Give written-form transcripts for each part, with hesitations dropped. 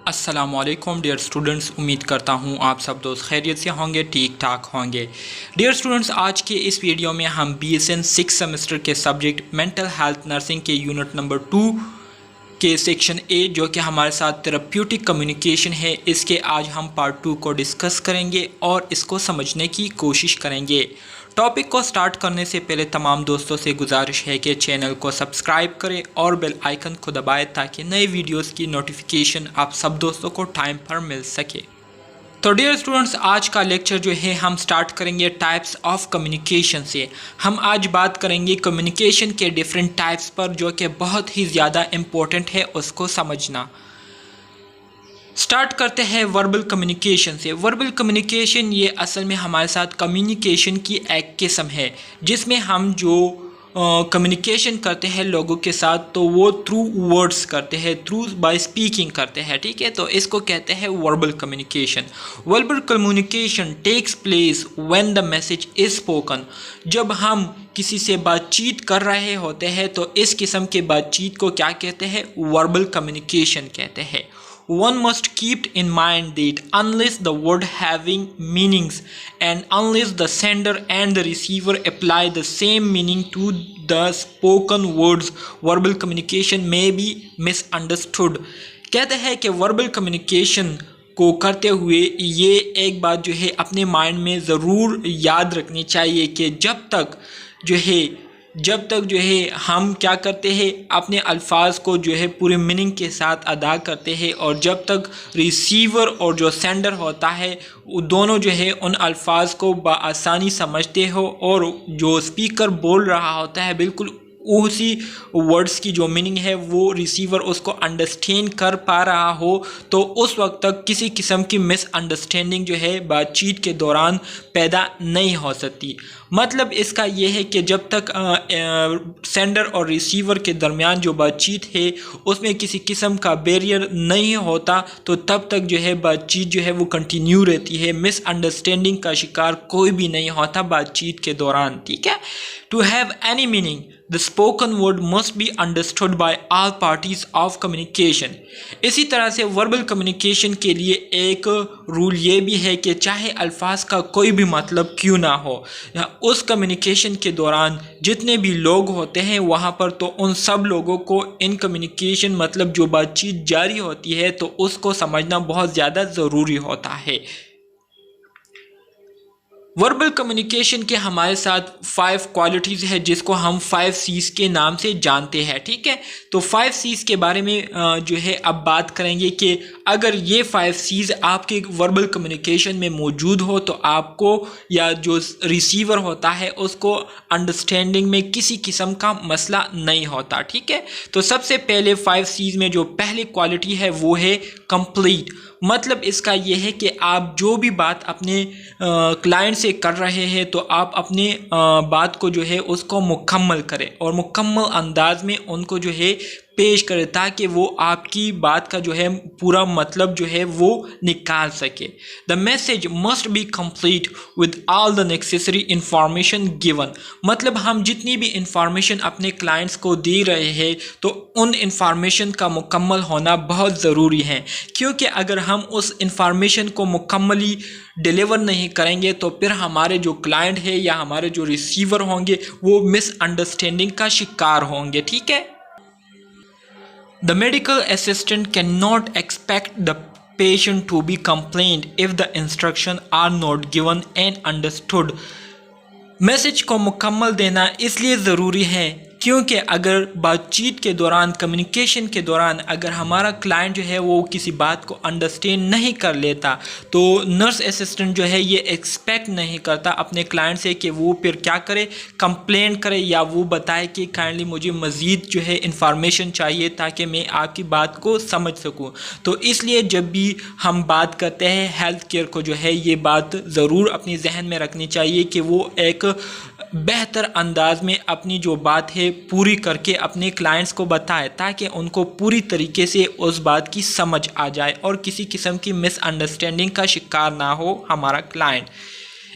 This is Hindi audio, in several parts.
अस्सलामुअलैकुम डियर स्टूडेंट्स, उम्मीद करता हूँ आप सब दोस्त खैरियत से होंगे, ठीक ठाक होंगे। डियर स्टूडेंट्स, आज के इस वीडियो में हम BSN 6 सेमेस्टर के सब्जेक्ट मेंटल हेल्थ नर्सिंग के यूनिट नंबर 2 के सेक्शन ए जो कि हमारे साथ थेरेप्यूटिक कम्युनिकेशन है, इसके आज हम पार्ट 2 को डिस्कस करेंगे और इसको समझने की कोशिश करेंगे। टॉपिक को स्टार्ट करने से पहले तमाम दोस्तों से गुजारिश है कि चैनल को सब्सक्राइब करें और बेल आइकन को दबाएं ताकि नए वीडियोस की नोटिफिकेशन आप सब दोस्तों को टाइम पर मिल सके। तो डियर स्टूडेंट्स, आज का लेक्चर जो है हम स्टार्ट करेंगे टाइप्स ऑफ कम्युनिकेशन से। हम आज बात करेंगे कम्युनिकेशन के डिफरेंट टाइप्स पर जो कि बहुत ही ज़्यादा इम्पोर्टेंट है उसको समझना। स्टार्ट करते हैं वर्बल कम्युनिकेशन से। वर्बल कम्युनिकेशन ये असल में हमारे साथ कम्युनिकेशन की एक किस्म है जिसमें हम जो कम्युनिकेशन करते हैं लोगों के साथ तो वो थ्रू वर्ड्स करते हैं, थ्रू बाय स्पीकिंग करते हैं, ठीक है। तो इसको कहते हैं verbal communication. Verbal communication takes place when the message is spoken. जब हम किसी से बातचीत कर रहे होते हैं तो इस किस्म के बातचीत को क्या कहते हैं? वर्बल कम्युनिकेशन कहते हैं। One must keep in mind that unless the word having meanings and unless the sender and the receiver apply the same meaning to the spoken words, verbal communication may be misunderstood। कहते हैं कि वर्बल कम्युनिकेशन को करते हुए ये एक बात जो है अपने माइंड में ज़रूर याद रखनी चाहिए कि जब तक जो है हम क्या करते हैं, अपने अल्फाज को जो है पूरे मीनिंग के साथ अदा करते हैं और जब तक रिसीवर और जो सेंडर होता है वो दोनों जो है उन अल्फाज को बआसानी समझते हो और जो स्पीकर बोल रहा होता है बिल्कुल उसी वर्ड्स की जो मीनिंग है वो रिसीवर उसको अंडरस्टैंड कर पा रहा हो, तो उस वक्त तक किसी किस्म की मिसअंडरस्टैंडिंग जो है बातचीत के दौरान पैदा नहीं हो सकती। मतलब इसका ये है कि जब तक सेंडर और रिसीवर के दरमियान जो बातचीत है उसमें किसी किस्म का बैरियर नहीं होता तो तब तक जो है बातचीत जो है वो कंटिन्यू रहती है। मिसअंडरस्टैंडिंग का शिकार कोई भी नहीं होता बातचीत के दौरान, ठीक है। To have any meaning the spoken word must be understood by all parties of communication. इसी तरह से वर्बल कम्युनिकेशन के लिए एक रूल ये भी है कि चाहे अल्फाज का कोई भी मतलब क्यों ना हो, उस कम्युनिकेशन के दौरान जितने भी लोग होते हैं वहाँ पर तो उन सब लोगों को इन कम्युनिकेशन मतलब जो बातचीत जारी होती है तो उसको समझना बहुत ज़्यादा ज़रूरी होता है। वर्बल कम्युनिकेशन के हमारे साथ 5 क्वालिटीज़ है जिसको हम 5 C's के नाम से जानते हैं, ठीक है। तो 5 C's के बारे में जो है अब बात करेंगे कि अगर ये 5 C's आपके वर्बल कम्युनिकेशन में मौजूद हो तो आपको या जो रिसीवर होता है उसको अंडरस्टैंडिंग में किसी किस्म का मसला नहीं होता, ठीक है। तो सबसे पहले 5 C's में जो पहली क्वालिटी है वो है कंप्लीट। मतलब इसका यह है कि आप जो भी बात अपने क्लाइंट से कर रहे हैं तो आप अपने बात को जो है उसको मुकम्मल करें और मुकम्मल अंदाज में उनको जो है पेश करें ताकि वो आपकी बात का जो है पूरा मतलब जो है वो निकाल सके। The message must be complete with all the necessary information given. मतलब हम जितनी भी इंफॉर्मेशन अपने क्लाइंट्स को दे रहे हैं तो उन इंफॉर्मेशन का मुकम्मल होना बहुत ज़रूरी है, क्योंकि अगर हम उस इंफॉर्मेशन को मुकम्मली डिलीवर नहीं करेंगे तो फिर हमारे जो क्लाइंट है या हमारे जो रिसीवर होंगे वो मिसअंडरस्टैंडिंग का शिकार होंगे, ठीक है। The medical assistant cannot expect the patient to be complained if the instructions are not given and understood। Message को मुकम्मल देना इसलिए ज़रूरी है क्योंकि अगर बातचीत के दौरान, कम्युनिकेशन के दौरान अगर हमारा क्लाइंट जो है वो किसी बात को अंडरस्टैंड नहीं कर लेता तो नर्स असिस्टेंट जो है ये एक्सपेक्ट नहीं करता अपने क्लाइंट से कि वो फिर क्या करे, कंप्लेंट करे या वो बताए कि काइंडली मुझे मज़ीद जो है इंफॉर्मेशन चाहिए ताकि मैं आपकी बात को समझ सकूं। तो इसलिए जब भी हम बात करते हैं हेल्थ केयर को जो है ये बात ज़रूर अपनी जहन में रखनी चाहिए कि वो एक बेहतर अंदाज में अपनी जो बात है पूरी करके अपने क्लाइंट्स को बताए ताकि उनको पूरी तरीके से उस बात की समझ आ जाए और किसी किस्म की मिसअंडरस्टैंडिंग का शिकार ना हो हमारा क्लाइंट।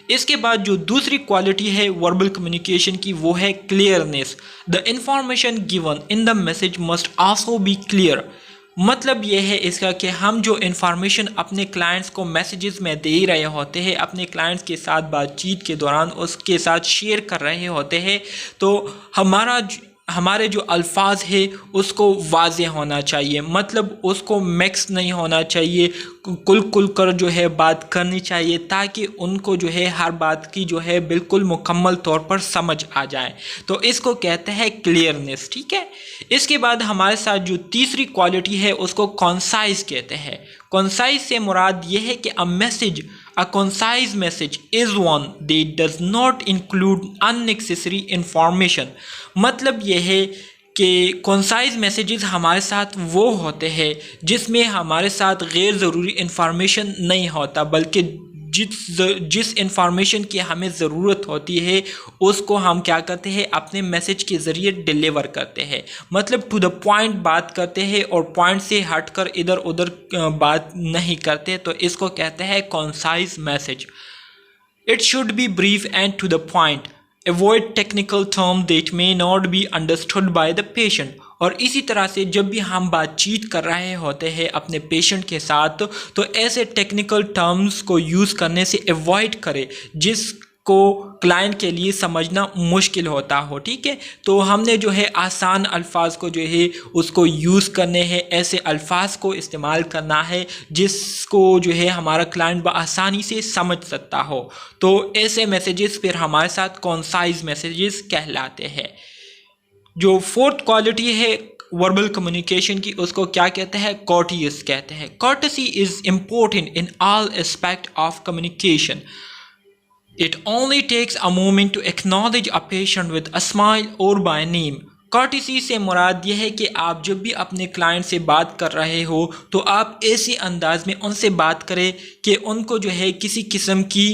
इसके बाद जो दूसरी क्वालिटी है वर्बल कम्युनिकेशन की वो है clearness. The information given in the message must also be clear. मतलब ये है इसका कि हम जो इन्फॉर्मेशन अपने क्लाइंट्स को मैसेजेस में दे रहे होते हैं, अपने क्लाइंट्स के साथ बातचीत के दौरान उसके साथ शेयर कर रहे होते हैं, तो हमारे जो अल्फाज है उसको वाज़े होना चाहिए, मतलब उसको मिक्स नहीं होना चाहिए, कुल कर जो है बात करनी चाहिए, ताकि उनको जो है हर बात की जो है बिल्कुल मुकम्मल तौर पर समझ आ जाए। तो इसको कहते हैं क्लियरनेस, ठीक है। इसके बाद हमारे साथ जो तीसरी क्वालिटी है उसको कॉन्साइज कहते हैं। कॉन्साइज से मुराद ये है कि a concise message is one that does not include unnecessary information। मतलब ये है कि कॉन्साइज मैसेजेस हमारे साथ वो होते हैं जिसमें हमारे साथ गैर ज़रूरी इंफॉर्मेशन नहीं होता, बल्कि जिस इंफॉर्मेशन की हमें ज़रूरत होती है उसको हम क्या करते हैं, अपने मैसेज के ज़रिए डिलीवर करते हैं। मतलब टू द पॉइंट बात करते हैं और पॉइंट से हटकर इधर उधर बात नहीं करते, तो इसको कहते हैं concise message. It should be brief and to the point, avoid technical term that may not be understood by the patient. और इसी तरह से जब भी हम बातचीत कर रहे होते हैं अपने पेशेंट के साथ, तो ऐसे टेक्निकल टर्म्स को यूज़ करने से अवॉइड करें जिसको क्लाइंट के लिए समझना मुश्किल होता हो, ठीक है। तो हमने जो है आसान अल्फाज को जो है उसको यूज़ करने हैं, ऐसे अल्फाज को इस्तेमाल करना है जिसको जो है हमारा क्लाइंट बआसानी से समझ सकता हो। तो ऐसे मैसेजेस फिर हमारे साथ कॉन्साइज मैसेजेस कहलाते हैं। जो फोर्थ क्वालिटी है वर्बल कम्युनिकेशन की, उसको क्या कहते हैं, कॉर्टियस कहते हैं। Courtesy is important in all aspect of communication. It only takes a moment to acknowledge a patient with a smile और बाय नेम। कॉर्टेसी से मुराद यह है कि आप जब भी अपने क्लाइंट से बात कर रहे हो तो आप ऐसे अंदाज में उनसे बात करें कि उनको जो है किसी किस्म की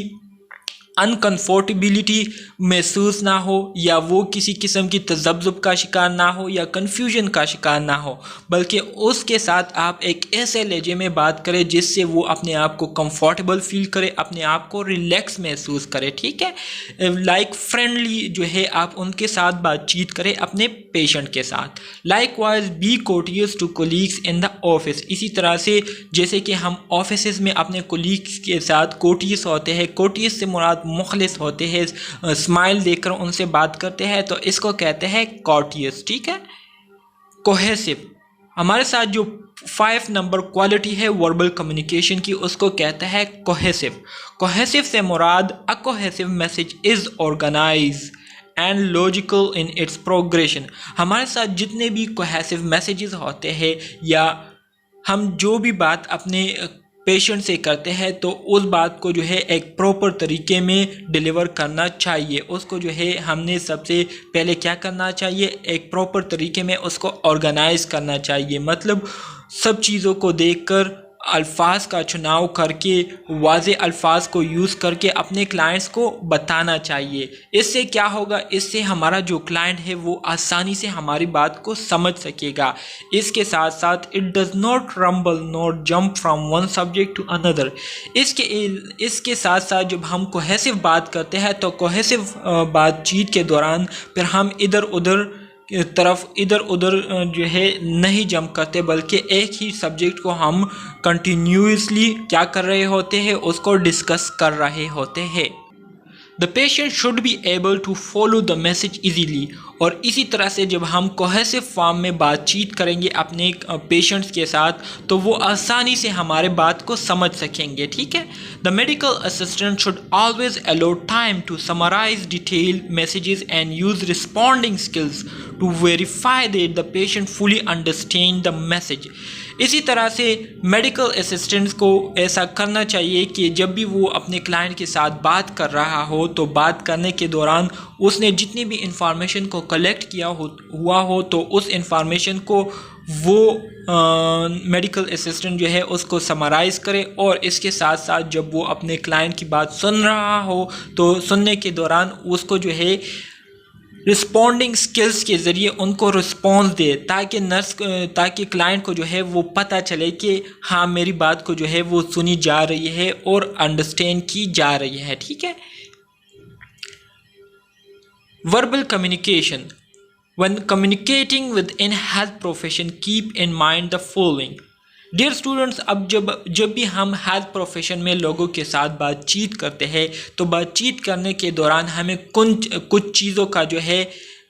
अनकम्फर्टेबिलिटी महसूस ना हो, या वो किसी किस्म की तज़ब्ज़ुब का शिकार ना हो, या कन्फ्यूजन का शिकार ना हो, बल्कि उसके साथ आप एक ऐसे लहजे में बात करें जिससे वो अपने आप को कंफर्टेबल फील करे, अपने आप को रिलैक्स महसूस करे, ठीक है। लाइक फ्रेंडली जो है आप उनके साथ बातचीत करें अपने पेशेंट के साथ। Likewise be courteous to colleagues in the office. इसी तरह से जैसे कि हम ऑफिस में अपने कोलीग्स के साथ कोर्टियस होते हैं, कोर्टियस से मुराद मुखलिस होते हैं, स्माइल देकर उनसे बात करते हैं, तो इसको कहते हैं कॉर्टियस, ठीक है। कोहेसिव, हमारे साथ जो 5 नंबर क्वालिटी है वर्बल कम्युनिकेशन की, उसको कहते हैं कोहेसिव। कोहेसिव से मुराद a cohesive message is organise and logical in its progression. हमारे साथ जितने भी कोहेसिव मैसेजेस होते हैं, या हम जो भी बात अपने पेशेंट से करते हैं, तो उस बात को जो है एक प्रॉपर तरीके में डिलीवर करना चाहिए। उसको जो है हमने सबसे पहले क्या करना चाहिए, एक प्रॉपर तरीके में उसको ऑर्गेनाइज करना चाहिए। मतलब सब चीज़ों को देखकर अल्फाज का चुनाव करके वाज़े अल्फाज को यूज़ करके अपने क्लाइंट्स को बताना चाहिए। इससे क्या होगा, इससे हमारा जो क्लाइंट है वो आसानी से हमारी बात को समझ सकेगा। इसके साथ साथ it does not ramble not jump from one subject to another. इसके साथ साथ जब हम कोहेसिव बात करते हैं तो कोहेसिव बातचीत के दौरान फिर हम इधर उधर जो है नहीं जंप करते, बल्कि एक ही सब्जेक्ट को हम कंटिन्यूसली क्या कर रहे होते हैं, उसको डिस्कस कर रहे होते हैं। The patient should be able to follow the message easily. और इसी तरह से जब हम कोहेसिव फॉर्म में बातचीत करेंगे अपने पेशेंट्स के साथ, तो वो आसानी से हमारे बात को समझ सकेंगे, ठीक है। The medical assistant should always allow time to summarize detail messages and use responding skills to verify that the patient fully understand the message. इसी तरह से मेडिकल असिस्टेंट्स को ऐसा करना चाहिए कि जब भी वो अपने क्लाइंट के साथ बात कर रहा हो, तो बात करने के दौरान उसने जितनी भी इंफॉर्मेशन को कलेक्ट किया हुआ हो, तो उस इंफॉर्मेशन को वो मेडिकल असिस्टेंट जो है उसको समराइज़ करे। और इसके साथ साथ जब वो अपने क्लाइंट की बात सुन रहा हो, तो सुनने के दौरान उसको जो है रिस्पॉन्डिंग स्किल्स के ज़रिए उनको रिस्पॉन्स दे, ताकि क्लाइंट को जो है वो पता चले कि हाँ मेरी बात को जो है वो सुनी जा रही है और अंडरस्टैंड की जा रही है, ठीक है। Verbal communication, When communicating within health profession, keep in mind the following. Dear students, अब जब भी हम हेल्थ प्रोफेशन में लोगों के साथ बातचीत करते हैं तो बातचीत करने के दौरान हमें कुछ चीज़ों का जो है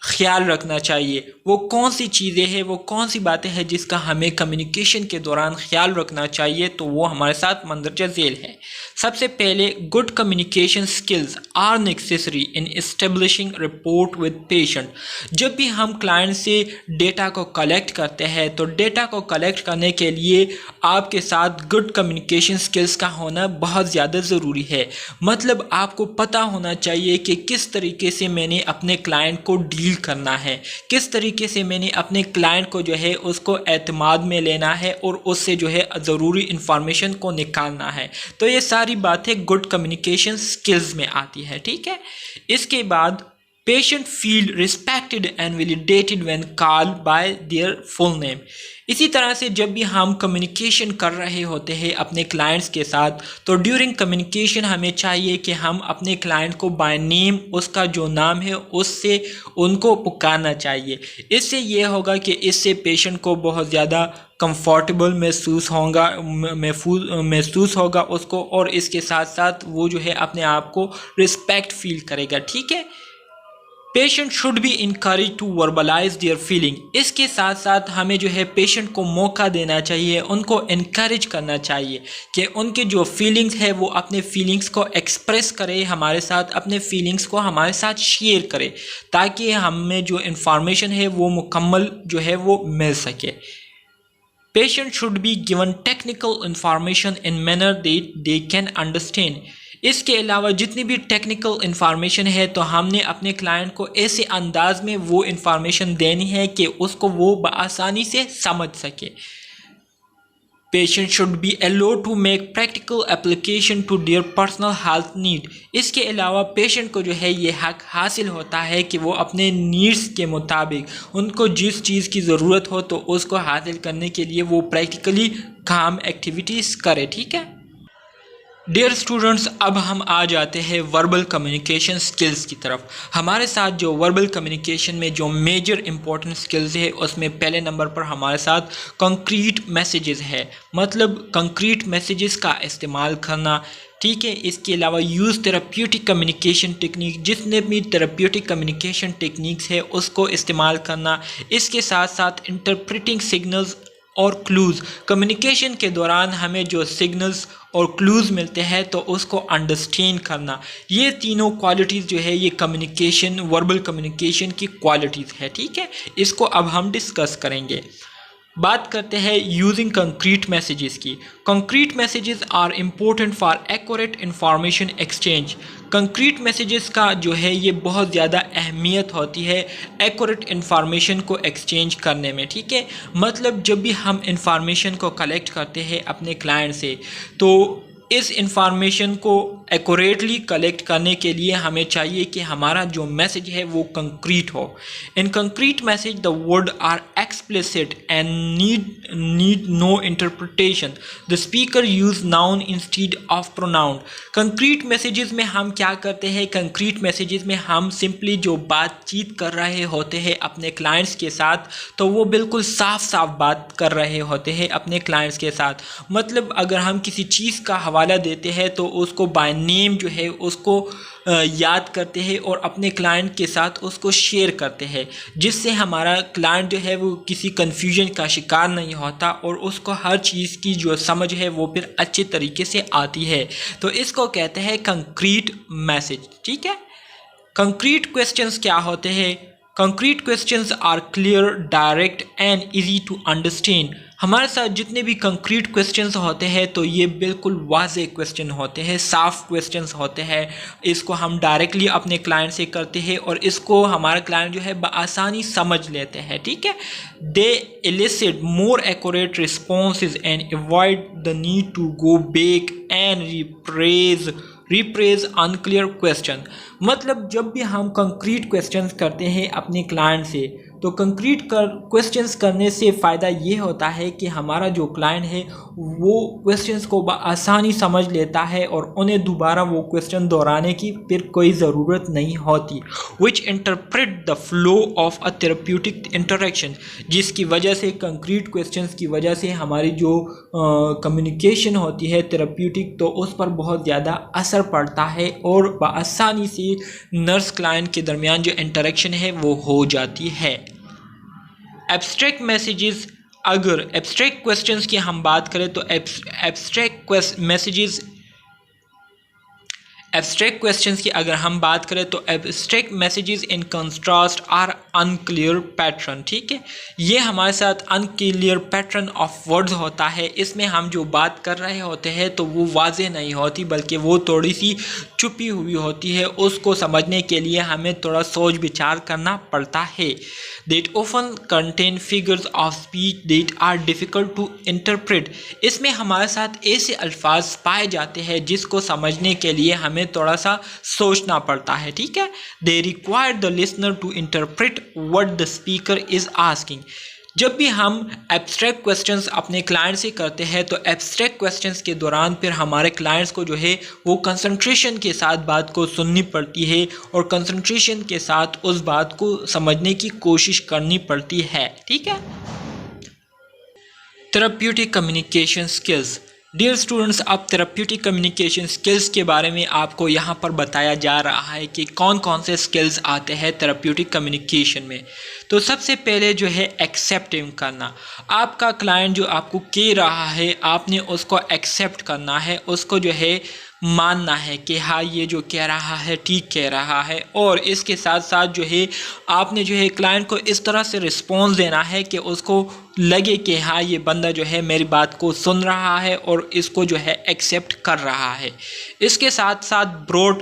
ख्याल रखना चाहिए। वो कौन सी चीज़ें हैं, वो कौन सी बातें हैं जिसका हमें कम्युनिकेशन के दौरान ख्याल रखना चाहिए, तो वो हमारे साथ मंदरजा झेल है। सबसे पहले, good communication skills are necessary in establishing rapport with patient. जब भी हम क्लाइंट से डेटा को कलेक्ट करते हैं तो डेटा को कलेक्ट करने के लिए आपके साथ गुड कम्युनिकेशन स्किल्स का होना बहुत ज़्यादा ज़रूरी है। मतलब आपको पता होना चाहिए कि किस तरीके से मैंने अपने क्लाइंट को डील करना है, किस तरीके से मैंने अपने क्लाइंट को जो है उसको एतमाद में लेना है और उससे जो है ज़रूरी इंफॉर्मेशन को निकालना है। तो ये सारी बातें गुड कम्युनिकेशन स्किल्स में आती है, ठीक है। इसके बाद, patient feel respected and validated when called by there full name. इसी तरह से जब भी हम कम्युनिकेशन कर रहे होते हैं अपने क्लाइंट्स के साथ, तो ड्यूरिंग कम्युनिकेशन हमें चाहिए कि हम अपने क्लाइंट को बाय नेम, उसका जो नाम है उससे उनको पुकारना चाहिए। इससे ये होगा कि इससे पेशेंट को बहुत ज़्यादा कंफर्टेबल महसूस होगा उसको, और इसके साथ साथ वो जो है अपने आप को रिस्पेक्ट फील करेगा, ठीक है। Patient should be encourage to verbalize their feeling. इसके साथ साथ हमें जो है पेशेंट को मौका देना चाहिए, उनको इनकरेज करना चाहिए कि उनके जो फीलिंग्स है वो अपने फीलिंग्स को एक्सप्रेस करे हमारे साथ, अपने फीलिंग्स को हमारे साथ शेयर करे, ताकि हमें जो इंफॉर्मेशन है वो मुकम्मल जो है वो मिल सके। Patient should be given technical information in manner they can understand. इसके अलावा जितनी भी टेक्निकल इंफॉर्मेशन है तो हमने अपने क्लाइंट को ऐसे अंदाज में वो इंफॉर्मेशन देनी है कि उसको वो बआसानी से समझ सके। Patient should be allowed to make practical application to their personal health need. इसके अलावा पेशेंट को जो है ये हक हासिल होता है कि वो अपने नीड्स के मुताबिक उनको जिस चीज़ की ज़रूरत हो तो उसको हासिल करने के लिए वो प्रैक्टिकली काम एक्टिविटीज़ करे, ठीक है। डियर स्टूडेंट्स, अब हम आ जाते हैं वर्बल कम्युनिकेशन स्किल्स की तरफ। हमारे साथ जो वर्बल कम्युनिकेशन में जो मेजर इंपॉर्टेंट स्किल्स है उसमें पहले नंबर पर हमारे साथ कंक्रीट मैसेजेस है, मतलब कंक्रीट मैसेजेस का इस्तेमाल करना, ठीक है। इसके अलावा यूज़ थेरेप्यूटिक कम्युनिकेशन टेक्निक, जितने भी थेरेप्यूटिक कम्युनिकेशन टेक्निक्स है उसको इस्तेमाल करना। इसके साथ साथ इंटरप्रेटिंग सिग्नल्स और क्लूज़। कम्युनिकेशन के दौरान हमें जो सिग्नल्स और क्लूज़ मिलते हैं तो उसको अंडरस्टैंड करना। ये तीनों क्वालिटीज़ जो है ये कम्युनिकेशन, वर्बल कम्युनिकेशन की क्वालिटीज़ है, ठीक है। इसको अब हम डिस्कस करेंगे। बात करते हैं यूजिंग कंक्रीट मैसेजेस की। Concrete messages are important for accurate information exchange. Concrete messages का जो है ये बहुत ज़्यादा अहमियत होती है एक्यूरेट इंफॉर्मेशन को एक्सचेंज करने में, ठीक है। मतलब जब भी हम इंफॉर्मेशन को कलेक्ट करते हैं अपने क्लाइंट से, तो इस इंफॉर्मेशन को एक्यूरेटली कलेक्ट करने के लिए हमें चाहिए कि हमारा जो मैसेज है वो कंक्रीट हो। In concrete message the word are explicit and need no interpretation. The speaker use noun instead of pronoun. Concrete messages में हम क्या करते हैं, कंक्रीट मैसेजेस में हम सिंपली जो बातचीत कर रहे होते हैं अपने क्लाइंट्स के साथ, तो वो बिल्कुल साफ साफ बात कर रहे होते हैं अपने क्लाइंट्स के साथ। मतलब अगर हम किसी चीज़ का हवाला देते हैं तो उसको बाय नेम जो है उसको याद करते हैं और अपने क्लाइंट के साथ उसको शेयर करते हैं, जिससे हमारा क्लाइंट जो है वो किसी कन्फ्यूजन का शिकार नहीं होता और उसको हर चीज़ की जो समझ है वो फिर अच्छे तरीके से आती है। तो इसको कहते हैं कंक्रीट मैसेज, ठीक है। कंक्रीट क्वेश्चंस क्या होते हैं? Concrete questions are clear, direct and easy to understand. हमारे साथ जितने भी कंक्रीट क्वेश्चंस होते हैं तो ये बिल्कुल वाज़ेह क्वेश्चन होते हैं, साफ क्वेश्चंस होते हैं। इसको हम डायरेक्टली अपने क्लाइंट से करते हैं और इसको हमारा क्लाइंट जो है बआसानी समझ लेते हैं, ठीक है। दे elicit more accurate responses and avoid the need to go back and rephrase unclear question। मतलब जब भी हम कंक्रीट क्वेश्चंस करते हैं अपने क्लाइंट से तो कंक्रीट क्वेश्चंस करने से फ़ायदा ये होता है कि हमारा जो क्लाइंट है वो क्वेश्चंस को आसानी समझ लेता है और उन्हें दोबारा वो क्वेश्चन दोहराने की फिर कोई ज़रूरत नहीं होती। Which interpret the flow of a therapeutic interaction, जिसकी वजह से कंक्रीट क्वेश्चंस की वजह से हमारी जो कम्युनिकेशन होती है थेरेप्यूटिक, तो उस पर बहुत ज़्यादा असर पड़ता है और आसानी से नर्स क्लाइंट के दरमियान जो इंटरेक्शन है वो हो जाती है। एब्स्ट्रैक्ट मैसेजेस, अगर एब्स्ट्रैक्ट क्वेश्चंस की हम बात करें तो एब्स्ट्रैक्ट क्वेश्चंस की अगर हम बात करें तो abstract messages in contrast are unclear pattern, ठीक है। ये हमारे साथ अनक्लियर पैटर्न ऑफ वर्ड्स होता है। इसमें हम जो बात कर रहे होते हैं तो वो वाज़ेह नहीं होती, बल्कि वो थोड़ी सी छुपी हुई होती है। उसको समझने के लिए हमें थोड़ा सोच विचार करना पड़ता है। That often contain figures of speech that are difficult to interpret, इसमें हमारे साथ ऐसे अल्फाज पाए जाते हैं जिसको समझने के लिए हमें थोड़ा सा सोचना पड़ता है, ठीक है। They require the listener to interpret what the speaker is asking। जब भी हम एब्स्ट्रैक्ट क्वेश्चंस अपने क्लाइंट से करते हैं तो एब्स्ट्रैक्ट क्वेश्चंस के दौरान फिर हमारे क्लाइंट्स को जो है वो कंसंट्रेशन के साथ बात को सुननी पड़ती है और कंसंट्रेशन के साथ उस बात को समझने की कोशिश करनी पड़ती है, ठीक है। Therapeutic communication skills. Dear students, अब थेरेप्यूटिक कम्युनिकेशन स्किल्स के बारे में आपको यहाँ पर बताया जा रहा है कि कौन कौन से स्किल्स आते हैं थेरेप्यूटिक कम्युनिकेशन में। तो सबसे पहले जो है एक्सेप्टिंग करना। आपका क्लाइंट जो आपको कह रहा है आपने उसको एक्सेप्ट करना है, उसको जो है मानना है कि हाँ ये जो कह रहा है ठीक कह रहा है। और इसके साथ साथ जो है आपने जो है क्लाइंट को इस तरह से रिस्पॉन्स देना है कि उसको लगे कि हाँ ये बंदा जो है मेरी बात को सुन रहा है और इसको जो है एक्सेप्ट कर रहा है। इसके साथ साथ ब्रॉड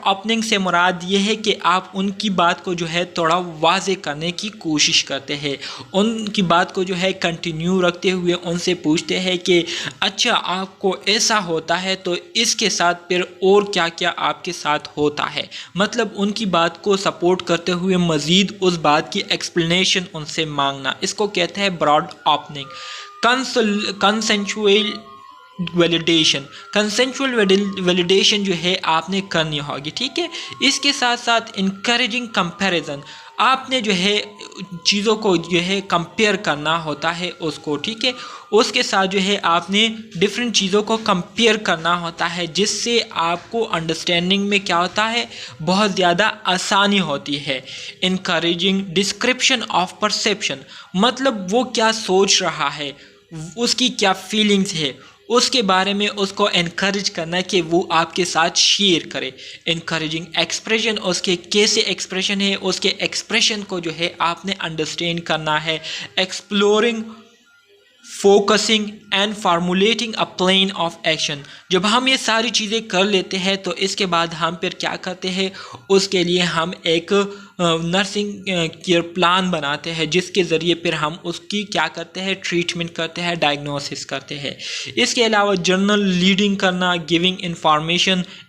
ओपनिंग से मुराद ये है कि आप उनकी बात को जो है थोड़ा वाज़े करने की कोशिश करते हैं, उनकी बात को जो है कंटिन्यू रखते हुए उनसे पूछते हैं कि अच्छा आपको ऐसा होता है तो इसके साथ फिर और क्या क्या आपके साथ होता है। मतलब उनकी बात को सपोर्ट करते हुए मज़ीद उस बात की एक्सप्लेनेशन उनसे मांगना, इसको कहते हैं ब्रॉड ओपनिंग। कंसेंचुअल वैलिडेशन जो है आपने करनी होगी, ठीक है। इसके साथ साथ इनकरेजिंग कंपैरिजन, आपने जो है चीज़ों को जो है कंपेयर करना होता है उसको, ठीक है। उसके साथ जो है आपने डिफरेंट चीज़ों को कंपेयर करना होता है जिससे आपको अंडरस्टैंडिंग में क्या होता है बहुत ज़्यादा आसानी होती है। इनकरेजिंग डिस्क्रिप्शन ऑफ परसेप्शन, मतलब वो क्या सोच रहा है, उसकी क्या फीलिंग्स है, उसके बारे में उसको इनकरेज करना कि वो आपके साथ शेयर करे। इनकरेजिंग एक्सप्रेशन, उसके कैसे एक्सप्रेशन है उसके एक्सप्रेशन को जो है आपने अंडरस्टैंड करना है। Exploring, focusing and formulating a plan of action, जब हम ये सारी चीज़ें कर लेते हैं तो इसके बाद हम फिर क्या करते हैं, उसके लिए हम एक नर्सिंग केयर प्लान बनाते हैं जिसके ज़रिए फिर हम उसकी क्या करते हैं ट्रीटमेंट करते हैं, डायग्नोसिस करते हैं। इसके अलावा जर्नल लीडिंग करना, गिविंग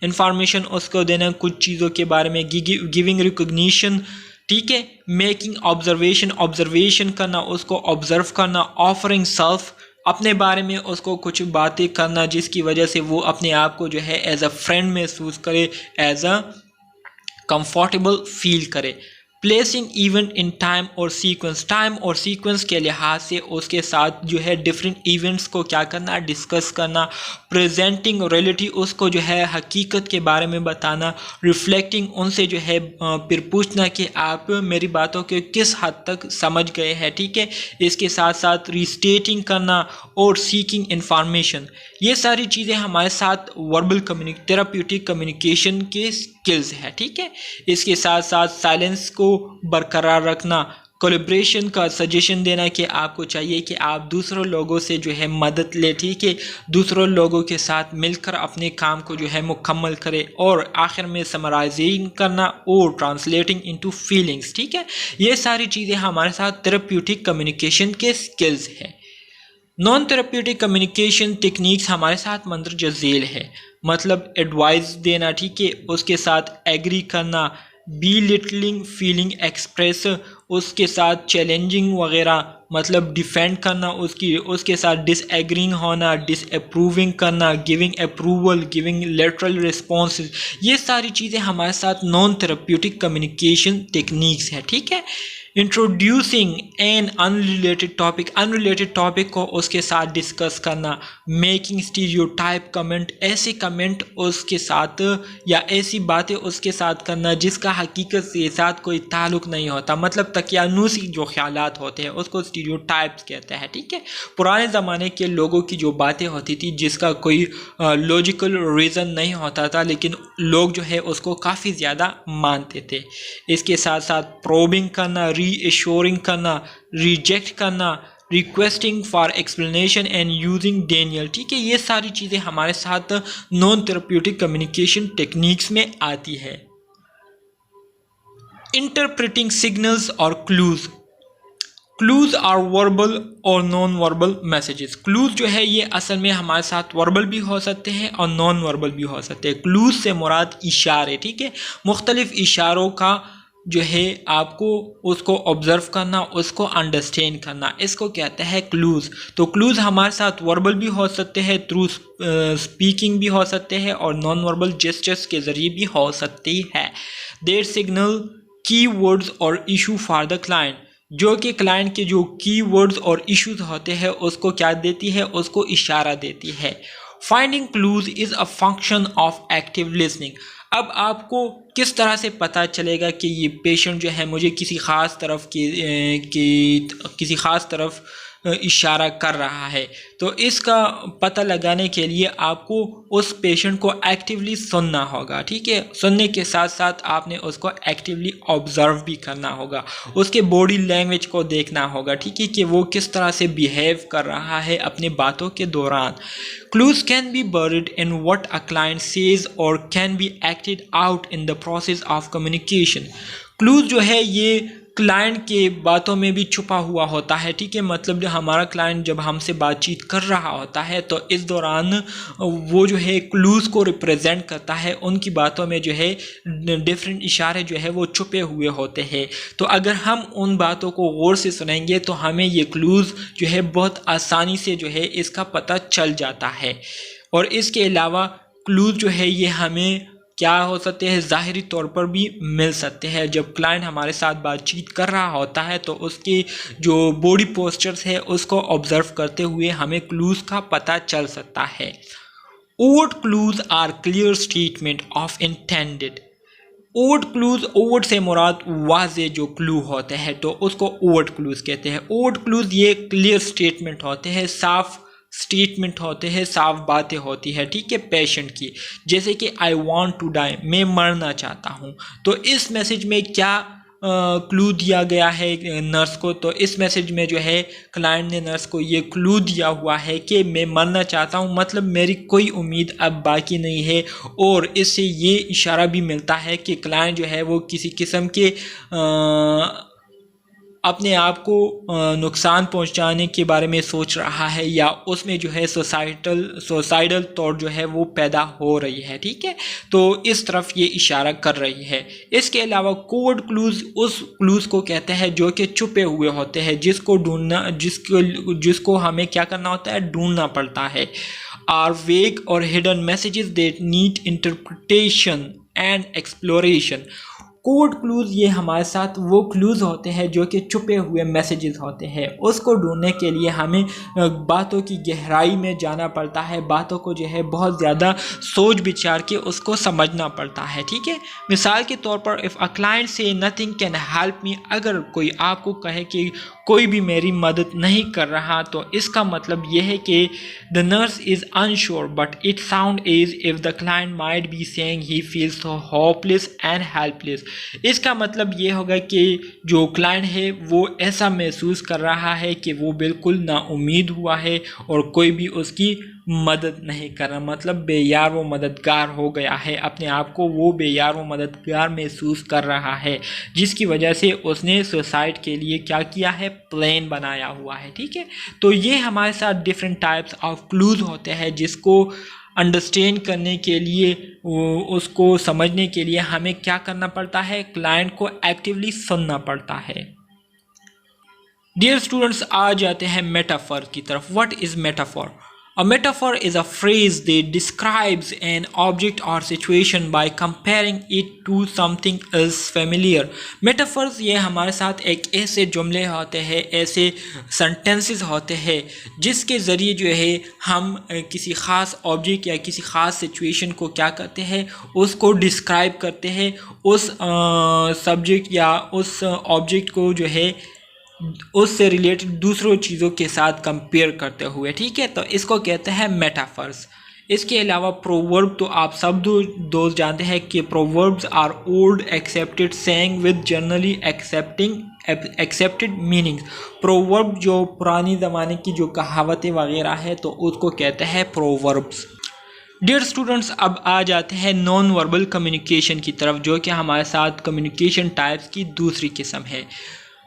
इंफॉर्मेशन उसको देना कुछ चीज़ों के बारे में, गिविंग रिकॉग्निशन, ठीक है। मेकिंग ऑब्जर्वेशन करना, उसको ऑब्जर्व करना। ऑफरिंग सेल्फ, अपने बारे में उसको कुछ बातें करना जिसकी वजह से वो अपने आप को जो है एज अ फ्रेंड महसूस करे, एज अ कंफर्टेबल फील करे। प्लेसिंग इवेंट इन टाइम और सीक्वेंस के लिहाज से उसके साथ जो है डिफरेंट इवेंट्स को क्या करना, डिस्कस करना। प्रेजेंटिंग रियलिटी, उसको जो है हकीकत के बारे में बताना। रिफ्लेक्टिंग, उनसे जो है फिर पूछना कि आप मेरी बातों के किस हद तक समझ गए हैं, ठीक है। इसके साथ साथ रिस्टेटिंग करना और सीकिंग इंफॉर्मेशन, ये सारी चीज़ें हमारे साथ वर्बल थेरेप्यूटिक कम्युनिकेशन के स्किल्स है, ठीक है। इसके साथ साथ साइलेंस को बरकरार रखना, कोलैबोरेशन का सजेशन देना कि आपको चाहिए कि आप दूसरों लोगों से जो है मदद ले, ठीक है, दूसरों लोगों के साथ मिलकर अपने काम को जो है मुकम्मल करें। और आखिर में समराइजिंग करना और ट्रांसलेटिंग इनटू फीलिंग्स, ठीक है। ये सारी चीज़ें हमारे साथ थेरेप्यूटिक कम्युनिकेशन के स्किल्स है। नॉन थेरेप्यूटिक कम्युनिकेशन टेक्निक्स हमारे साथ मंदरजा झेल है, मतलब एडवाइस देना, ठीक है, उसके साथ एग्री करना, बी लिटलिंग फीलिंग एक्सप्रेस, उसके साथ चैलेंजिंग वगैरह मतलब डिफेंड करना, उसके साथ डिसएग्रीइंग होना, डिसअप्रूविंग करना, giving approval, giving lateral response, ये सारी चीज़ें हमारे साथ नॉन थेरेप्यूटिक कम्युनिकेशन टेक्निक्स है। ठीक है। इंट्रोड्यूसिंग एन अनरिलेटेड टॉपिक को उसके साथ डिस्कस करना, मेकिंग स्टीरियोटाइप कमेंट, ऐसे कमेंट उसके साथ या ऐसी बातें उसके साथ करना जिसका हकीकत से साथ कोई ताल्लुक नहीं होता, मतलब तकियानुसी जो ख्यालात होते हैं उसको स्टीरियोटाइप्स कहते हैं। ठीक है। पुराने ज़माने के लोगों की जो बातें होती थी जिसका कोई लॉजिकल रीज़न नहीं होता था, लेकिन लोग जो है उसको काफ़ी ज़्यादा मानते थे। इसके साथ साथ प्रोबिंग करना, रीएश्योरिंग करना, रिजेक्ट करना, requesting for explanation and using Daniel. ठीक है। ये सारी चीज़ें हमारे साथ नॉन थेरेप्यूटिक कम्युनिकेशन टेक्निक्स में आती है। इंटरप्रेटिंग सिग्नल्स और क्लूज। क्लूज आर वर्बल और नॉन वर्बल मैसेजेस। क्लूज जो है ये असल में हमारे साथ वर्बल भी हो सकते हैं और नॉन वर्बल भी हो सकते हैं। क्लूज से मुराद इशारे। ठीक है। मुख्तलिफ इशारों का जो है आपको उसको ऑब्जर्व करना, उसको अंडरस्टैंड करना, इसको कहते हैं क्लूज। तो क्लूज हमारे साथ वर्बल भी हो सकते हैं, थ्रू स्पीकिंग भी हो सकते हैं और नॉन वर्बल जेस्चर्स के ज़रिए भी हो सकती है। देयर सिग्नल की वर्ड्स और इशू फॉर द क्लाइंट, जो कि क्लाइंट के जो की वर्ड्स और इश्यूज होते हैं उसको क्या देती है, उसको इशारा देती है। Finding clues is a function of active listening. अब आपको किस तरह से पता चलेगा कि ये पेशेंट जो है मुझे किसी ख़ास तरफ इशारा कर रहा है, तो इसका पता लगाने के लिए आपको उस पेशेंट को एक्टिवली सुनना होगा। ठीक है। सुनने के साथ साथ आपने उसको एक्टिवली ऑब्जर्व भी करना होगा, उसके बॉडी लैंग्वेज को देखना होगा। ठीक है, कि वो किस तरह से बिहेव कर रहा है अपनी बातों के दौरान। Clues can be buried in what a client says or can be acted out in the process of communication. Clues जो है ये क्लाइंट के बातों में भी छुपा हुआ होता है। ठीक है। मतलब जो हमारा क्लाइंट जब हमसे बातचीत कर रहा होता है तो इस दौरान वो जो है क्लूज़ को रिप्रेजेंट करता है, उनकी बातों में जो है डिफरेंट इशारे जो है वो छुपे हुए होते हैं। तो अगर हम उन बातों को गौर से सुनेंगे तो हमें ये क्लूज़ जो है बहुत आसानी से जो है इसका पता चल जाता है। और इसके अलावा क्लूज़ जो है ये हमें क्या हो सकते हैं, ज़ाहिरी तौर पर भी मिल सकते हैं। जब क्लाइंट हमारे साथ बातचीत कर रहा होता है तो उसके जो बॉडी पोस्चर्स है उसको ऑब्जर्व करते हुए हमें क्लूज़ का पता चल सकता है। Overt clues are clear statement of intended. Overt clues, overt से मुराद वाज़े जो क्लू होते हैं तो उसको ओवर्ट क्लूज़ कहते हैं। ओवर्ट क्लूज़ ये क्लियर स्टेटमेंट होते हैं, साफ स्टेटमेंट होते हैं, साफ बातें होती है। ठीक है। पेशेंट की, जैसे कि आई वॉन्ट टू डाई, मैं मरना चाहता हूँ। तो इस मैसेज में क्या क्लू दिया गया है नर्स को, तो इस मैसेज में जो है क्लाइंट ने नर्स को ये क्लू दिया हुआ है कि मैं मरना चाहता हूँ, मतलब मेरी कोई उम्मीद अब बाकी नहीं है। और इससे ये इशारा भी मिलता है कि क्लाइंट जो है वो किसी किस्म के अपने आप को नुकसान पहुंचाने के बारे में सोच रहा है या उसमें जो है सोसाइडल थॉट जो है वो पैदा हो रही है। ठीक है। तो इस तरफ ये इशारा कर रही है। इसके अलावा कोवर्ड क्लूज उस क्लूज को कहते हैं जो कि छुपे हुए होते हैं, जिसको हमें क्या करना होता है, ढूंढना पड़ता है। आर वेग और hidden messages that need interpretation and exploration. Code clues ये हमारे साथ वो क्लूज़ होते हैं जो कि छुपे हुए मैसेजेस होते हैं। उसको ढूंढने के लिए हमें बातों की गहराई में जाना पड़ता है, बातों को जो है बहुत ज़्यादा सोच विचार के उसको समझना पड़ता है। ठीक है। मिसाल के तौर पर इफ़ अ क्लाइंट से नथिंग कैन हेल्प मी, अगर कोई आपको कहे कि कोई भी मेरी मदद नहीं कर रहा, तो इसका मतलब यह है कि the nurse is unsure but it sound is if the client might be saying he feels so hopeless and helpless. इसका मतलब ये होगा कि जो क्लाइंट है वो ऐसा महसूस कर रहा है कि वो बिल्कुल नाउम्मीद हुआ है और कोई भी उसकी मदद नहीं कर रहा, मतलब बेयार वो मददगार हो गया है, अपने आप को वो बेयार वो मददगार महसूस कर रहा है, जिसकी वजह से उसने सुसाइड के लिए क्या किया है, प्लान बनाया हुआ है। ठीक है। तो ये हमारे साथ डिफरेंट टाइप्स ऑफ क्लूज होते हैं जिसको अंडरस्टैंड करने के लिए, उसको समझने के लिए हमें क्या करना पड़ता है, क्लाइंट को एक्टिवली सुनना पड़ता है। डियर स्टूडेंट्स, आ जाते हैं मेटाफर की तरफ। What is metaphor? A metaphor is a phrase that describes an object or situation by comparing it to something else familiar. Metaphors ये हमारे साथ एक ऐसे जुमले होते हैं, ऐसे sentences होते हैं जिसके ज़रिए जो है हम किसी ख़ास ऑब्जेक्ट या किसी ख़ास सिचुएशन को क्या करते हैं, उसको डिस्क्राइब करते हैं, उस सब्जेक्ट या उस ऑब्जेक्ट को जो है उससे रिलेटेड दूसरों चीज़ों के साथ कंपेयर करते हुए। ठीक है, तो इसको कहते हैं मेटाफर्स। इसके अलावा प्रोवर्ब तो आप सब दोस्त जानते हैं कि proverbs are old accepted saying with generally accepted meanings. Proverb जो पुरानी ज़माने की जो कहावतें वगैरह है तो उसको कहते हैं प्रोवर्ब्स। डियर स्टूडेंट्स, अब आ जाते हैं नॉन वर्बल कम्युनिकेशन की तरफ, जो कि हमारे साथ कम्युनिकेशन टाइप्स की दूसरी किस्म है।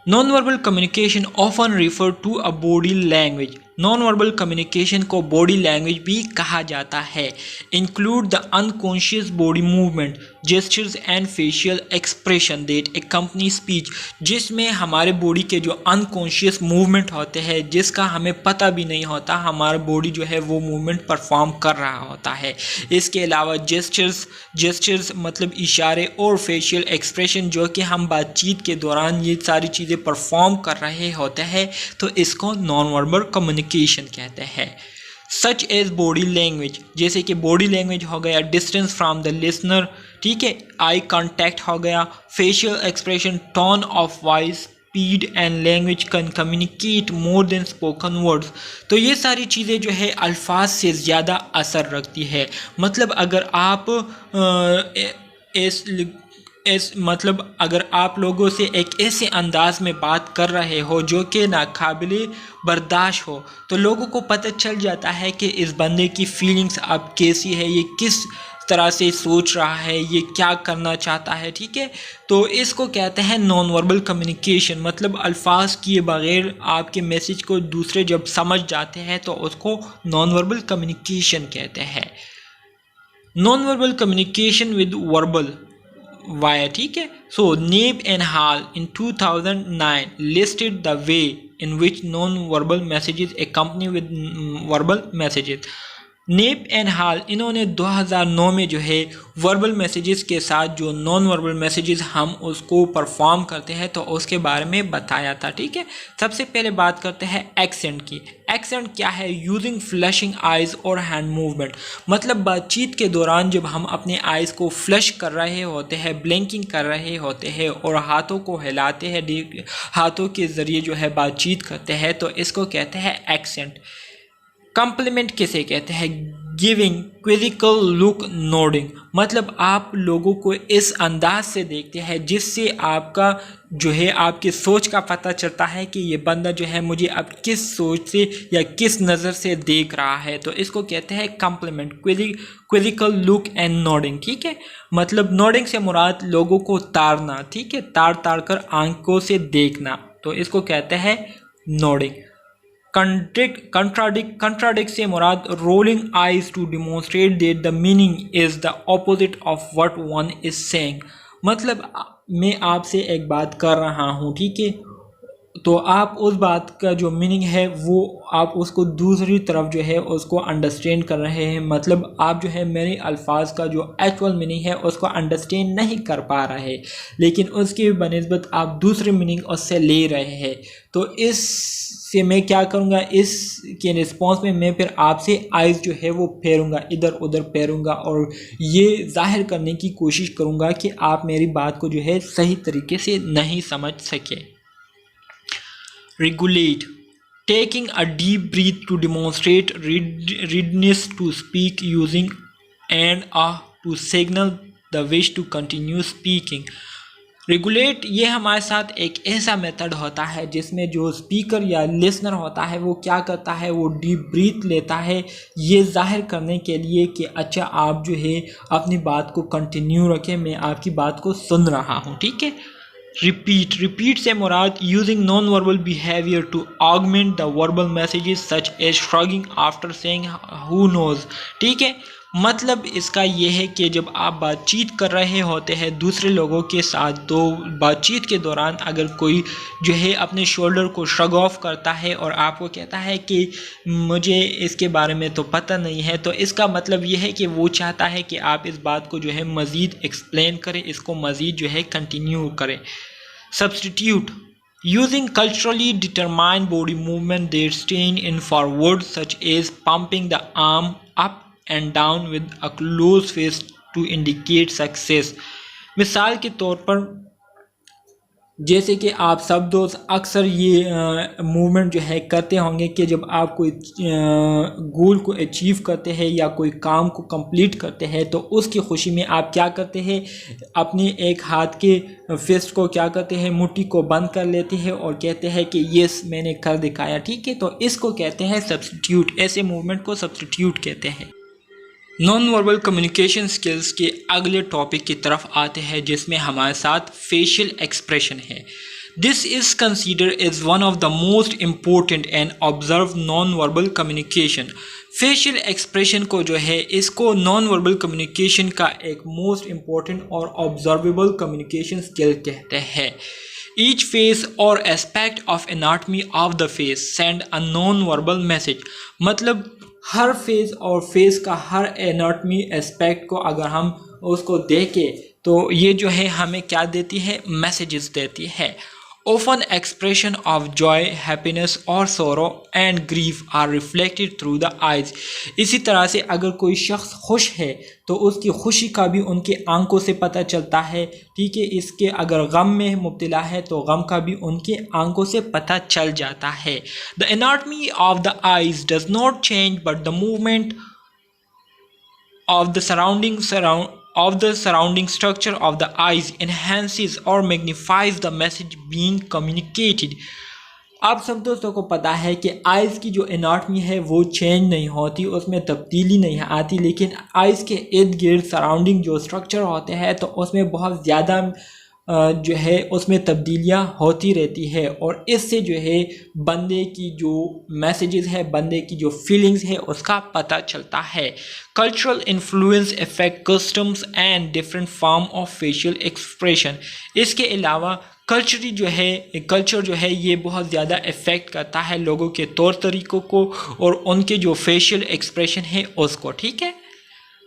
Non-verbal communication often refer to a body language. Non-verbal communication को body language भी कहा जाता है। Include the unconscious body movement, gestures and facial expression that accompany speech, जिसमें हमारे बॉडी के जो unconscious movement होते हैं, जिसका हमें पता भी नहीं होता, हमारा बॉडी जो है वो movement परफॉर्म कर रहा होता है। इसके अलावा gestures मतलब इशारे और facial expression, जो कि हम बातचीत के दौरान ये सारी चीज़ें परफॉर्म कर रहे होते हैं, तो इसको नॉन वर्बल कम्युनिकेशन कहते हैं। सच एज बॉडी लैंग्वेज, जैसे कि बॉडी लैंग्वेज हो गया, डिस्टेंस फ्रॉम द लिसनर, ठीक है, आई कांटेक्ट हो गया, facial expression, tone of voice, speed and language can communicate more than spoken words. तो ये सारी चीज़ें जो है अल्फाज से ज़्यादा असर रखती है। मतलब अगर आप मतलब अगर आप लोगों से एक ऐसे अंदाज में बात कर रहे हो जो कि नाकाबिले बर्दाश्त हो, तो लोगों को पता चल जाता है कि इस बंदे की फीलिंग्स अब कैसी है, ये किस तरह से सोच रहा है, ये क्या करना चाहता है। ठीक है, तो इसको कहते हैं नॉन वर्बल कम्युनिकेशन। मतलब अल्फाज किए बगैर आपके मैसेज को दूसरे जब समझ जाते हैं तो उसको नॉन वर्बल कम्युनिकेशन कहते हैं। Non verbal communication with verbal via, ठीक है। So Knapp and Hall in 2009 listed the way in which non verbal messages accompany with verbal messages. Knapp and Hall इन्होंने 2009 में जो है वर्बल मैसेजेस के साथ जो नॉन वर्बल मैसेजेस हम उसको परफॉर्म करते हैं तो उसके बारे में बताया था। ठीक है, सबसे पहले बात करते हैं एक्सेंट की। एक्सेंट क्या है? यूजिंग फ्लैशिंग आइज़ और हैंड मूवमेंट। मतलब बातचीत के दौरान जब हम अपने आइज़ को फ्लैश कर रहे होते हैं, ब्लिंकिंग कर रहे होते हैं और हाथों को हिलाते हैं, हाथों के ज़रिए जो है बातचीत करते हैं, तो इसको कहते हैं एक्सेंट। कम्प्लीमेंट किसे कहते हैं? Giving, क्विजिकल look, nodding. मतलब आप लोगों को इस अंदाज से देखते हैं जिससे आपका जो है आपकी सोच का पता चलता है कि ये बंदा जो है मुझे अब किस सोच से या किस नज़र से देख रहा है, तो इसको कहते हैं कम्प्लीमेंट, क्विजिकल लुक एंड नोडिंग। ठीक है, मतलब नोडिंग से मुराद लोगों को ताड़ना, ठीक है, ताड़ कर आंखों से देखना, तो इसको कहते हैं नोडिंग। कंट्राडिक्ट से मुराद rolling eyes to demonstrate that the meaning is the opposite of what one is saying. मतलब मैं आपसे एक बात कर रहा हूँ, ठीक है, तो आप उस बात का जो मीनिंग है वो आप उसको दूसरी तरफ जो है उसको अंडरस्टैंड कर रहे हैं। मतलब आप जो है मेरे अल्फाज का जो एक्चुअल मीनिंग है उसको अंडरस्टैंड नहीं कर पा रहे, लेकिन उसकी बनिस्बत आप दूसरी मीनिंग उससे ले रहे हैं। तो इससे मैं क्या करूँगा, इसके रिस्पॉन्स में मैं फिर आपसे आइज़ जो है वो फेरूँगा, इधर उधर फेरूँगा और ये जाहिर करने की कोशिश करूँगा कि आप मेरी बात को जो है सही तरीके से नहीं समझ सके। Regulate, taking a deep breath to demonstrate readiness to speak, using and to signal the wish to continue speaking. Regulate ये हमारे साथ एक ऐसा मेथड होता है जिसमें जो स्पीकर या लिसनर होता है वो क्या करता है, वो डीप ब्रीथ लेता है ये जाहिर करने के लिए कि अच्छा आप जो है अपनी बात को कंटिन्यू रखें, मैं आपकी बात को सुन रहा हूँ। ठीक है, रिपीट से मुराद using non verbal behaviour to augment the verbal messages such as shrugging after saying who knows. ठीक है, मतलब इसका ये है कि जब आप बातचीत कर रहे होते हैं दूसरे लोगों के साथ, तो बातचीत के दौरान अगर कोई जो है अपने शोल्डर को श्रग ऑफ करता है और आपको कहता है कि मुझे इसके बारे में तो पता नहीं है, तो इसका मतलब ये है कि वो चाहता है कि आप इस बात को जो है मज़ीद एक्सप्लेन करें, इसको मज़ीद जो है कंटिन्यू करें। Substitute using culturally determined body movement that stand in for words such as pumping the arm up and down with a closed face to indicate success। मिसाल के तौर पर जैसे कि आप सब दोस्त अक्सर ये मूवमेंट जो है करते होंगे कि जब आप कोई गोल को अचीव करते हैं या कोई काम को कंप्लीट करते हैं, तो उसकी खुशी में आप क्या करते हैं, अपने एक हाथ के फिस्ट को क्या करते हैं, मुट्ठी को बंद कर लेते हैं और कहते हैं कि यस मैंने कर दिखाया। ठीक है, तो इसको कहते हैं सब्स्टिट्यूट। ऐसे मूवमेंट को सब्स्टिट्यूट कहते हैं। नॉन वर्बल कम्युनिकेशन स्किल्स के अगले टॉपिक की तरफ आते हैं, जिसमें हमारे साथ फेशियल एक्सप्रेशन है। This is consider as one of the most important and observe non verbal communication. Facial expression को जो है इसको नॉन वर्बल कम्युनिकेशन का एक मोस्ट इम्पोर्टेंट और ऑब्जर्वेबल कम्युनिकेशन स्किल कहते हैं। ईच फेस और aspect of anatomy of the face send a non verbal message. मतलब हर फेस और फेस का हर एनाटमी एस्पेक्ट को अगर हम उसको देखें तो ये जो है हमें क्या देती है, मैसेजेस देती है। Often expression of joy, happiness और sorrow and grief are reflected through the eyes। इसी तरह से अगर कोई शख्स खुश है तो उसकी खुशी का भी उनके आंखों से पता चलता है। ठीक है, इसके अगर गम में मुब्तला है तो गम का भी उनके आंखों से पता चल जाता है। The anatomy of the eyes does not change but the movement of the surrounding structure of the eyes enhances or magnifies the message being communicated। आप सब दोस्तों को पता है कि आइज़ की जो एनाटमी है वो चेंज नहीं होती, उसमें तब्दीली नहीं आती, लेकिन आइज़ के इर्द गिर्द सराउंडिंग जो स्ट्रक्चर होते हैं तो उसमें बहुत ज़्यादा जो है उसमें तब्दीलियाँ होती रहती है, और इससे जो है बंदे की जो मैसेजेस है, बंदे की जो फीलिंग्स है उसका पता चलता है। Cultural influence effect customs and different form of facial expression. इसके अलावा कल्चर जो है ये बहुत ज़्यादा इफ़ेक्ट करता है लोगों के तौर तरीक़ों को और उनके जो फेशियल एक्सप्रेशन है उसको। ठीक है,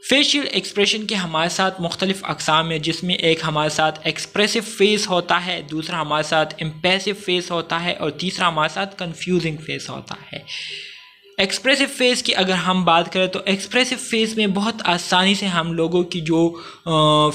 फेशियल एक्सप्रेशन के हमारे साथ मुख्तलिफ़ अक़साम है, जिसमें एक हमारे साथ एक्सप्रेसिव फेस होता है, दूसरा हमारे साथ इम्प्रेसिव फेस होता है और तीसरा हमारे साथ कंफ्यूजिंग फेस होता है। एक्सप्रेसिव फेस की अगर हम बात करें तो एक्सप्रेसिव फेस में बहुत आसानी से हम लोगों की जो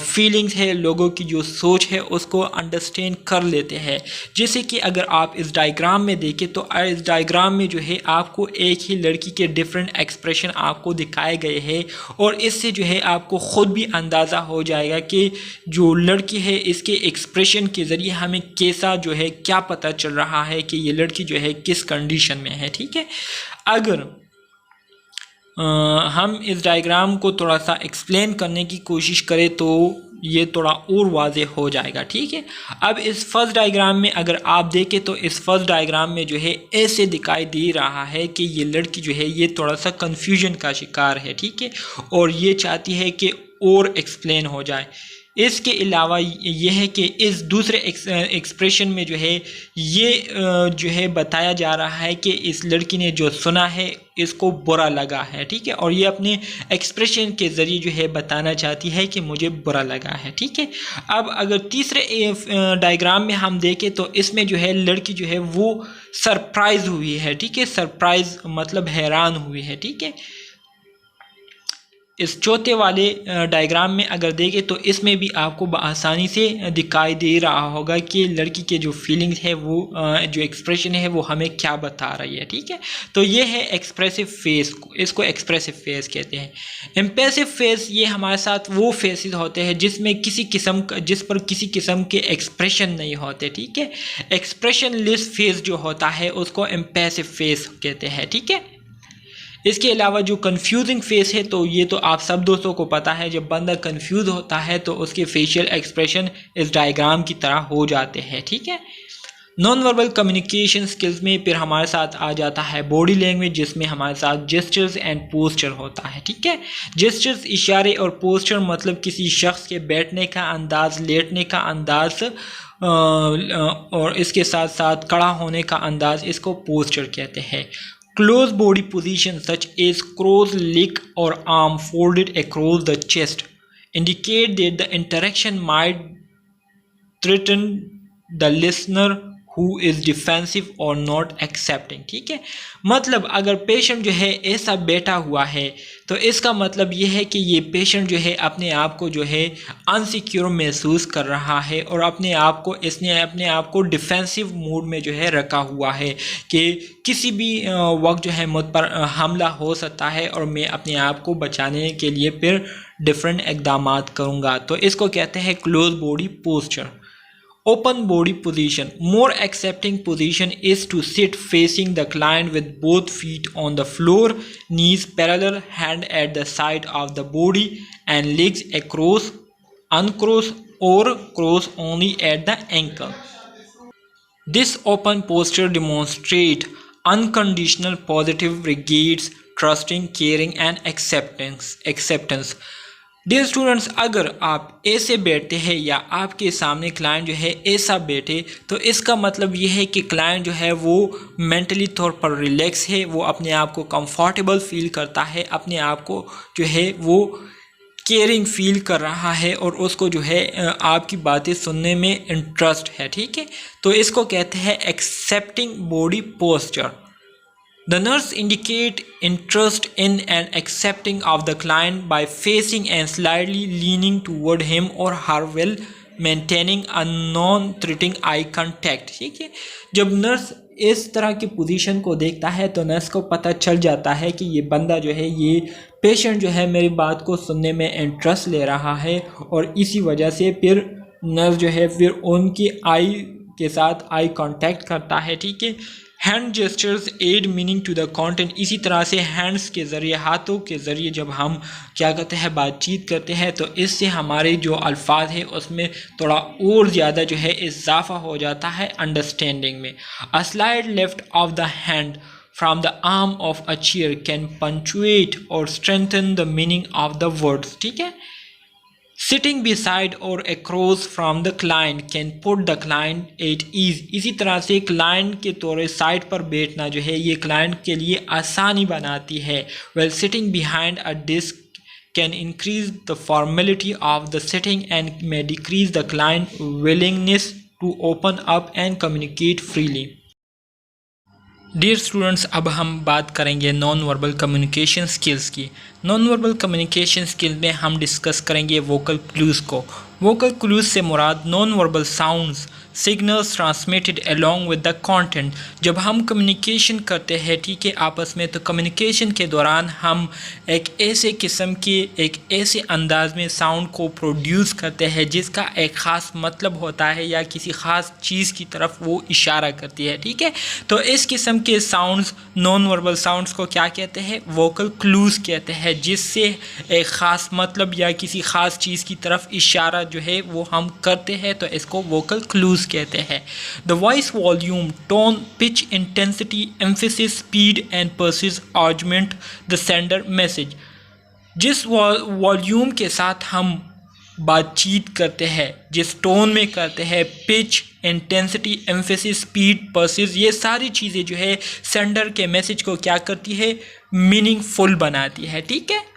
फीलिंग्स है, लोगों की जो सोच है उसको अंडरस्टैंड कर लेते हैं। जैसे कि अगर आप इस डायग्राम में देखें तो इस डायग्राम में जो है आपको एक ही लड़की के डिफरेंट एक्सप्रेशन आपको दिखाए गए हैं, और इससे जो है आपको ख़ुद भी अंदाज़ा हो जाएगा कि जो लड़की है इसके एक्सप्रेशन के ज़रिए हमें कैसा जो है क्या पता चल रहा है कि ये लड़की जो है किस कंडीशन में है। ठीक है, अगर हम इस डायग्राम को थोड़ा सा एक्सप्लेन करने की कोशिश करें तो ये थोड़ा और वाज़े हो जाएगा। ठीक है, अब इस फर्स्ट डायग्राम में अगर आप देखें तो इस फर्स्ट डायग्राम में जो है ऐसे दिखाई दे रहा है कि ये लड़की जो है ये थोड़ा सा कन्फ्यूजन का शिकार है। ठीक है, और ये चाहती है कि और एक्सप्लेन हो जाए। इसके अलावा ये है कि इस दूसरे एक्सप्रेशन में जो है ये जो है बताया जा रहा है कि इस लड़की ने जो सुना है इसको बुरा लगा है। ठीक है, और ये अपने एक्सप्रेशन के ज़रिए जो है बताना चाहती है कि मुझे बुरा लगा है। ठीक है, अब अगर तीसरे डायग्राम में हम देखें तो इसमें जो है लड़की जो है वो सरप्राइज़ हुई है। ठीक है, सरप्राइज़ मतलब हैरान हुई है। ठीक है, इस चौथे वाले डायग्राम में अगर देखें तो इसमें भी आपको आसानी से दिखाई दे रहा होगा कि लड़की के जो फीलिंग्स है वो जो एक्सप्रेशन है वो हमें क्या बता रही है। ठीक है, तो ये है एक्सप्रेसिव फेस, इसको एक्सप्रेसिव फेस कहते हैं। इम्प्रेसिव फेस ये हमारे साथ वो फेसेस होते हैं जिस पर किसी किस्म के एक्सप्रेशन नहीं होते। ठीक है, एक्सप्रेशन लेस फेस जो होता है उसको इम्प्रेसिव फेस कहते हैं। ठीक है, इसके अलावा जो कंफ्यूजिंग फेस है तो ये तो आप सब दोस्तों को पता है, जब बंदा कंफ्यूज होता है तो उसके फेशियल एक्सप्रेशन इस डायग्राम की तरह हो जाते हैं। ठीक है, नॉन वर्बल कम्युनिकेशन स्किल्स में फिर हमारे साथ आ जाता है बॉडी लैंग्वेज, जिसमें हमारे साथ जेस्चर्स एंड पोस्चर होता है। ठीक है, जेस्चर्स इशारे और पोस्चर मतलब किसी शख्स के बैठने का अंदाज, लेटने का अंदाज और इसके साथ साथ खड़ा होने का अंदाज, इसको पोस्चर कहते हैं। Close body position such as cross leg और arm folded across the chest indicate that the interaction might threaten the listener who is defensive or not accepting। ठीक है, मतलब अगर पेशेंट जो है ऐसा बैठा हुआ है तो इसका मतलब ये है कि ये पेशेंट जो है अपने आप को जो है अनसिक्योर महसूस कर रहा है और इसने अपने आप को डिफेंसिव मूड में जो है रखा हुआ है कि किसी भी वक्त जो है मुझ पर हमला हो सकता है और मैं अपने आप को बचाने के लिए फिर डिफरेंट इक़दाम करूँगा। तो इसको कहते हैं close body posture. Open body position, more accepting position is to sit facing the client with both feet on the floor, knees parallel, hand at the side of the body and legs across, uncross और cross only at the ankle. This open posture demonstrates unconditional positive regards, trusting, caring and acceptance। Dear students, अगर आप ऐसे बैठते हैं या आपके सामने क्लाइंट जो है ऐसा बैठे तो इसका मतलब ये है कि क्लाइंट जो है वो मेंटली तौर पर रिलैक्स है, वो अपने आप को कंफर्टेबल फील करता है, अपने आप को जो है वो केयरिंग फील कर रहा है और उसको जो है आपकी बातें सुनने में इंटरेस्ट है। ठीक है, तो इसको कहते हैं accepting body posture. The nurse indicate interest in and accepting of the client by facing and slightly leaning toward him or her while maintaining a non-threatening eye contact। ठीक है, जब नर्स इस तरह की पोजीशन को देखता है तो नर्स को पता चल जाता है कि ये बंदा जो है, ये पेशेंट जो है मेरी बात को सुनने में इंटरेस्ट ले रहा है और इसी वजह से फिर नर्स जो है फिर उनकी आई के साथ आई कांटेक्ट करता है। ठीक है, hand gestures add meaning to the content, इसी तरह से हैंड्स के ज़रिए, हाथों के ज़रिए जब हम क्या कहते हैं बातचीत करते हैं तो इससे हमारे जो अल्फाज है उसमें थोड़ा और ज़्यादा जो है इजाफा हो जाता है अंडरस्टैंडिंग में। अ slide left of the hand from the arm of a chair can punctuate or strengthen the meaning of the words। ठीक है, Sitting beside or across from the client can put the client at ease। इसी तरह से क्लाइंट के तौर साइड पर बैठना जो है ये क्लाइंट के लिए आसानी बनाती है। While sitting behind a desk can increase the formality of the sitting and may decrease the client willingness to open up and communicate freely। Dear students, अब हम बात करेंगे नॉन वर्बल कम्युनिकेशन स्किल्स की। नॉन वर्बल कम्युनिकेशन स्किल में हम डिस्कस करेंगे वोकल क्लूज़ को। वोकल क्लूज़ से मुराद non verbal sounds, signals transmitted along with the content. जब हम कम्युनिकेशन करते हैं, ठीक है, आपस में, तो कम्युनिकेशन के दौरान हम एक ऐसे किस्म के, एक ऐसे अंदाज में साउंड को प्रोड्यूस करते हैं जिसका एक ख़ास मतलब होता है या किसी ख़ास चीज़ की तरफ वो इशारा करती है। ठीक है, तो इस किस्म के साउंड्स, नॉन वर्बल साउंड्स को क्या कहते हैं? वोकल क्लूज़ कहते हैं, जिससे एक ख़ास मतलब या किसी ख़ास चीज़ की तरफ इशारा जो है वो हम करते हैं, तो इसको वोकल क्लूज़ कहते हैं। The voice volume, tone, pitch, intensity, emphasis, speed and persist argument the sender message. जिस वॉल्यूम के साथ हम बातचीत करते हैं, जिस टोन में करते हैं, pitch, intensity, emphasis, speed, persist, ये सारी चीज़ें जो है सेंडर के मैसेज को क्या करती है? मीनिंगफुल बनाती है। ठीक है,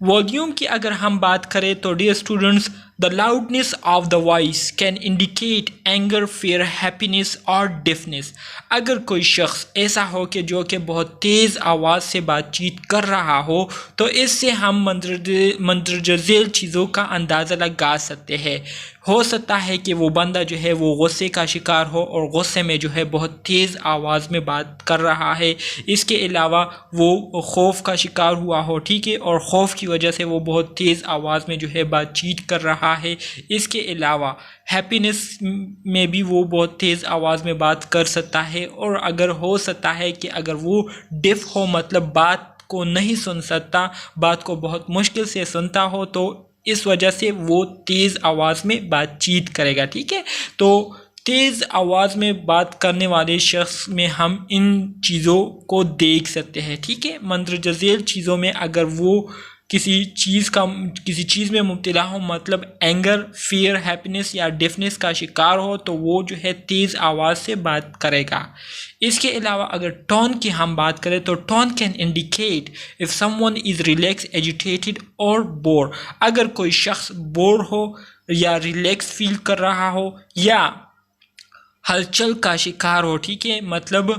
वॉल्यूम की अगर हम बात करें तो dear students, the loudness of the voice can indicate anger, fear, happiness और डिफनेस। अगर कोई शख्स ऐसा हो कि जो कि बहुत तेज़ आवाज़ से बातचीत कर रहा हो तो इससे हम मंदरजा झेल चीज़ों का अंदाज़ा लगा सकते हैं। हो सकता है कि वो बंदा जो है वो गुस्से का शिकार हो और गुस्से में जो है बहुत तेज़ आवाज़ में बात कर रहा है। इसके अलावा वो खौफ का शिकार हुआ हो, ठीक है, और खौफ की वजह से वो बहुत तेज़ आवाज़ में जो है बातचीत कर रहा है। इसके अलावा हैप्पीनेस में भी वो बहुत तेज़ आवाज़ में बात कर सकता है। और अगर हो सकता है कि अगर वो डिफ हो, मतलब बात को नहीं सुन सकता, बात को बहुत मुश्किल से सुनता हो, तो इस वजह से वो तेज़ आवाज़ में बातचीत करेगा। ठीक है, तो तेज़ आवाज़ में बात करने वाले शख्स में हम इन चीज़ों को देख सकते हैं, ठीक है। मंदरजा झेल चीज़ों में अगर वो किसी चीज़ में मुब्तला हो, मतलब एंगर, फियर, हैप्पीनेस या डेफनेस का शिकार हो, तो वो जो है तेज़ आवाज़ से बात करेगा। इसके अलावा अगर टोन की हम बात करें तो tone can indicate if someone is relax, agitated और बोर। अगर कोई शख्स बोर हो या रिलैक्स फील कर रहा हो या हलचल का शिकार हो, ठीक है, मतलब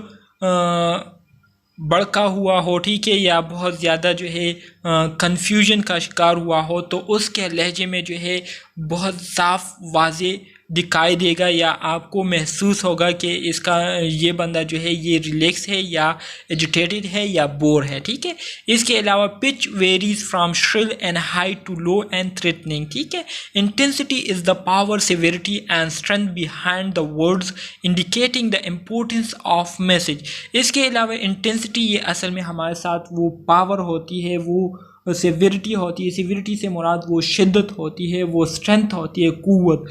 भड़का हुआ हो, ठीक है, या बहुत ज़्यादा जो है कन्फ्यूजन का शिकार हुआ हो, तो उसके लहजे में जो है बहुत साफ वाज़े दिखाई देगा या आपको महसूस होगा कि इसका ये बंदा जो है ये रिलैक्स है या एजिटेटेड है या बोर है, ठीक है। इसके अलावा pitch varies from shrill and high to low and threatening, ठीक है। Intensity is the power, severity and strength behind the words indicating the importance of message. इसके अलावा इंटेंसिटी ये असल में हमारे साथ वो पावर होती है, वो सिविरिटी होती है। सिविरिटी से मुराद वो शिद्दत होती है, वो स्ट्रेंथ होती है, क़ुव्वत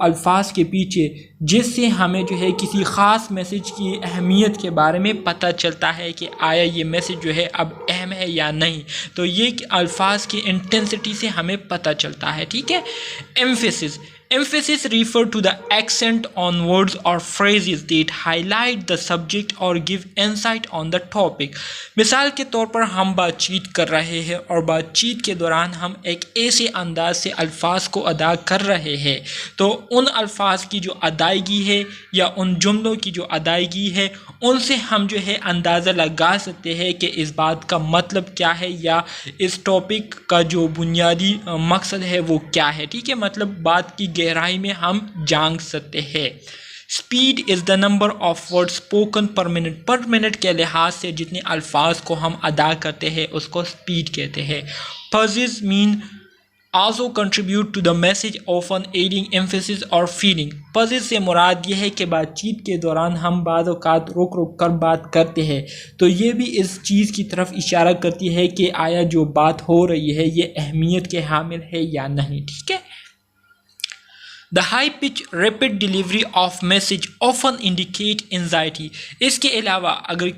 अल्फाज के पीछे, जिससे हमें जो है किसी ख़ास मैसेज की अहमियत के बारे में पता चलता है कि आया ये मैसेज जो है अब अहम है या नहीं। तो ये अल्फाज की इंटेंसिटी से हमें पता चलता है, ठीक है। Emphasis Emphasis refer to the accent on words or phrases that highlight the subject or give insight on the topic। मिसाल के तौर पर हम बातचीत कर रहे हैं और बातचीत के दौरान हम एक ऐसे अंदाज से अल्फाज को अदा कर रहे हैं, तो उन अल्फाज की जो अदायगी है या उन जुमलों की जो अदायगी है, उनसे हम जो है अंदाज़ा लगा सकते हैं कि इस बात का मतलब क्या है या इस टॉपिक का जो बुनियादी मकसद है वो क्या है, ठीक है। मतलब बात की गहराई में हम जान सकते हैं। Speed is the number of word spoken पर मिनट। पर मिनट के लिहाज से जितने अल्फाज को हम अदा करते हैं उसको स्पीड कहते हैं। Pauses mean also contribute to the message, often adding emphasis or feeling। Pauses से मुराद ये है कि बातचीत के दौरान हम बाद औक़ात रुक रुक कर बात करते हैं, तो ये भी इस चीज़ की तरफ इशारा करती है कि आया जो बात हो रही है ये अहमियत के हामिल है या नहीं, ठीक है। The high pitch rapid delivery of message often indicate anxiety। इसके अलावा अगर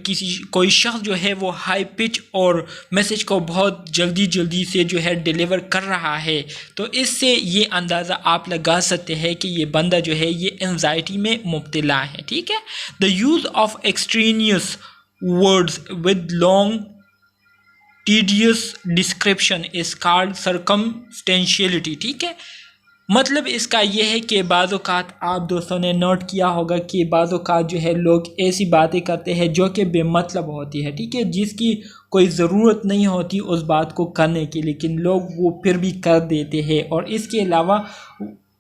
कोई शख्स जो है वो हाई पिच और मैसेज को बहुत जल्दी से जो है डिलीवर कर रहा है, तो इससे ये अंदाज़ा आप लगा सकते हैं कि ये बंदा जो है ये एंजाइटी में मुब्तला है, ठीक है। The use of extraneous words with long tedious description is called circumstantiality, ठीक है। मतलब इसका यह है कि बाज़ औक़ात आप दोस्तों ने नोट किया होगा कि बाज़ औक़ात जो है लोग ऐसी बातें करते हैं जो कि बेमतलब होती है, ठीक है, जिसकी कोई ज़रूरत नहीं होती उस बात को करने की, लेकिन लोग वो फिर भी कर देते हैं और इसके अलावा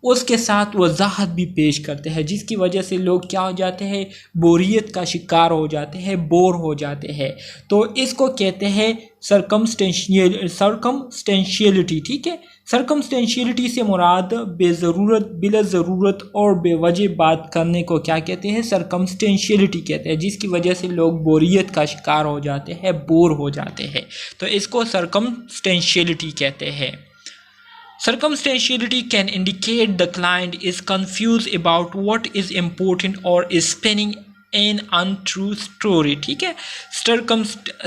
उसके साथ वजाहत भी पेश करते हैं, जिसकी वजह से लोग क्या हो जाते हैं, बोरियत का शिकार हो जाते हैं, बोर हो जाते हैं। तो इसको कहते हैं सर्कमस्टेंशियलिटी, ठीक है। सर्कमस्टेंशियलिटी से मुराद बेज़रूरत, बिला ज़रूरत और बेवजह बात करने को क्या कहते हैं, सर्कमस्टेंशियलिटी कहते हैं, जिसकी वजह से लोग बोरियत का शिकार हो जाते हैं, बोर हो जाते हैं, तो इसको सर्कमस्टेंशियलिटी कहते हैं। Circumstantiality can indicate the client is confused about what is important or is spinning an untrue story, ठीक है।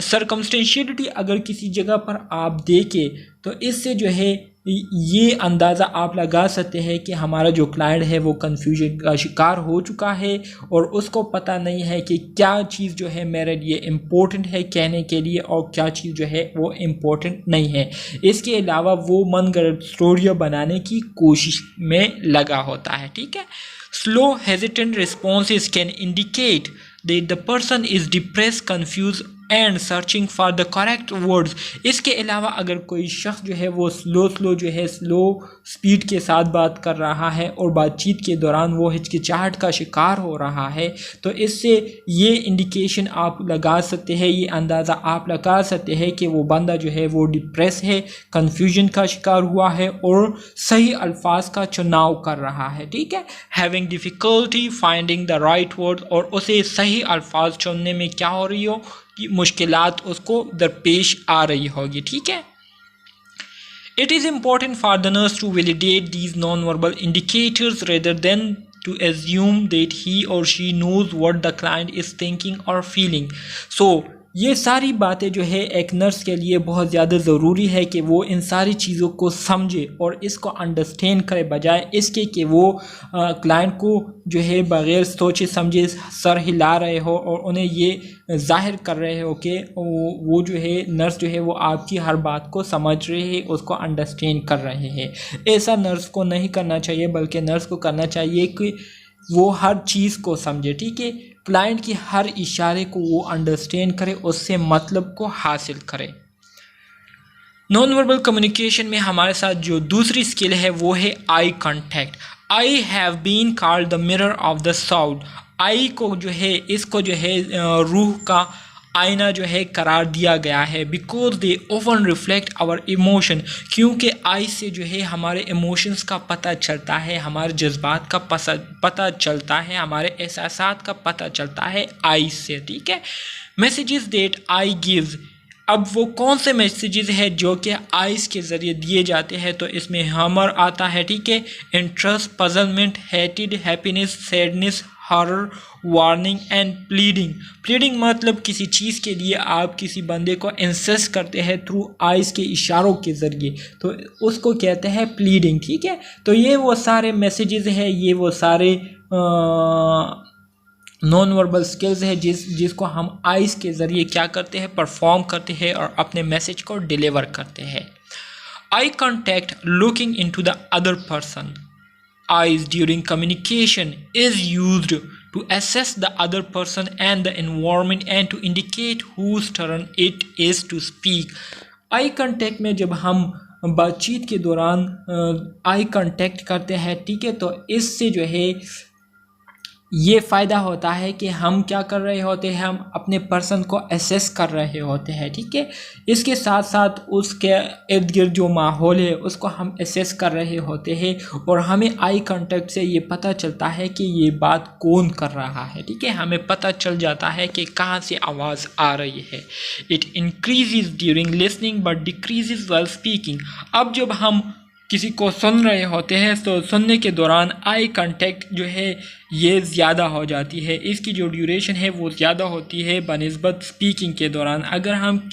Circumstantiality अगर किसी जगह पर आप देखें तो इससे जो है ये अंदाज़ा आप लगा सकते हैं कि हमारा जो क्लाइंट है वो कन्फ्यूजन का शिकार हो चुका है और उसको पता नहीं है कि क्या चीज़ जो है मेरे लिए इम्पोर्टेंट है कहने के लिए और क्या चीज़ जो है वो इम्पोर्टेंट नहीं है। इसके अलावा वो मनगढ़ंत स्टोरियाँ बनाने की कोशिश में लगा होता है, ठीक है। Slow hesitant responses can indicate that the person is depressed, confused and searching for the correct words। इसके अलावा अगर कोई शख्स जो है वो स्लो स्पीड के साथ बात कर रहा है और बातचीत के दौरान वो हिचकिचाहट का शिकार हो रहा है, तो इससे ये इंडिकेशन आप लगा सकते हैं, ये अंदाज़ा आप लगा सकते हैं कि वो बंदा जो है वो डिप्रेस है, कन्फ्यूजन का शिकार हुआ है और सही अल्फाज का चुनाव कर रहा है, ठीक है। Having difficulty finding the right word, और उसे सही अल्फाज चुनने में क्या हो रही हो कि मुश्किलात उसको दरपेश आ रही होगी, ठीक है। It is important for the nurse to validate these non-verbal indicators rather than to assume that he or she knows what the client is thinking or feeling. So ये सारी बातें जो है एक नर्स के लिए बहुत ज़्यादा ज़रूरी है कि वो इन सारी चीज़ों को समझे और इसको अंडरस्टैंड करे, बजाय इसके कि वो क्लाइंट को जो है बग़ैर सोचे समझे सर हिला रहे हो और उन्हें ये जाहिर कर रहे हो कि वो जो है नर्स जो है वो आपकी हर बात को समझ रहे है, उसको अंडरस्टैंड कर रहे हैं। ऐसा नर्स को नहीं करना चाहिए, बल्कि नर्स को करना चाहिए कि वो हर चीज़ को समझे, ठीक है, क्लाइंट की हर इशारे को वो अंडरस्टैंड करे, उससे मतलब को हासिल करे। नॉन वर्बल कम्युनिकेशन में हमारे साथ जो दूसरी स्किल है वो है eye contact. Eye have been called the mirror of the soul. Eye को जो है इसको जो है रूह का आईना जो है करार दिया गया है, because they often reflect our emotion, क्योंकि आई से जो है हमारे इमोशंस का पता चलता है, हमारे जज्बात का पता चलता है, हमारे एहसासात का पता चलता है आई से, ठीक है। मैसेजेस दैट आई गिव्स, अब वो कौन से मैसेजेस है जो कि आइज़ के ज़रिए दिए जाते हैं, तो इसमें हमर आता है, ठीक है, interest, puzzlement, hated, happiness, sadness, horror, warning and pleading. Pleading मतलब किसी चीज़ के लिए आप किसी बंदे को इंसिस्ट करते हैं थ्रू आइज़ के इशारों के ज़रिए, तो उसको कहते हैं प्लीडिंग, ठीक है। तो ये वो सारे मैसेजेस हैं, ये वो सारे नॉन वर्बल स्किल्स है जिसको हम आइज़ के ज़रिए क्या करते हैं, परफॉर्म करते हैं और अपने मैसेज को डिलीवर करते हैं। Eye contact, looking into the other person. Eyes during communication is used to assess the other person and the environment and to indicate whose turn it is to speak. Eye contact में जब हम बातचीत के दौरान आई कांटेक्ट करते हैं, ठीक है, तो इससे जो है ये फ़ायदा होता है कि हम क्या कर रहे होते हैं, हम अपने पर्सन को असेस कर रहे होते हैं, ठीक है। इसके साथ साथ उसके इर्द गिर्द जो माहौल है उसको हम असेस कर रहे होते हैं और हमें आई कांटेक्ट से ये पता चलता है कि ये बात कौन कर रहा है, ठीक है, हमें पता चल जाता है कि कहाँ से आवाज़ आ रही है। It increases during listening but decreases while speaking. अब जब हम किसी को सुन रहे होते हैं तो सुनने के दौरान आई कांटेक्ट जो है ये ज़्यादा हो जाती है, इसकी जो ड्यूरेशन है वो ज़्यादा होती है बनिस्बत स्पीकिंग के दौरान। अगर हम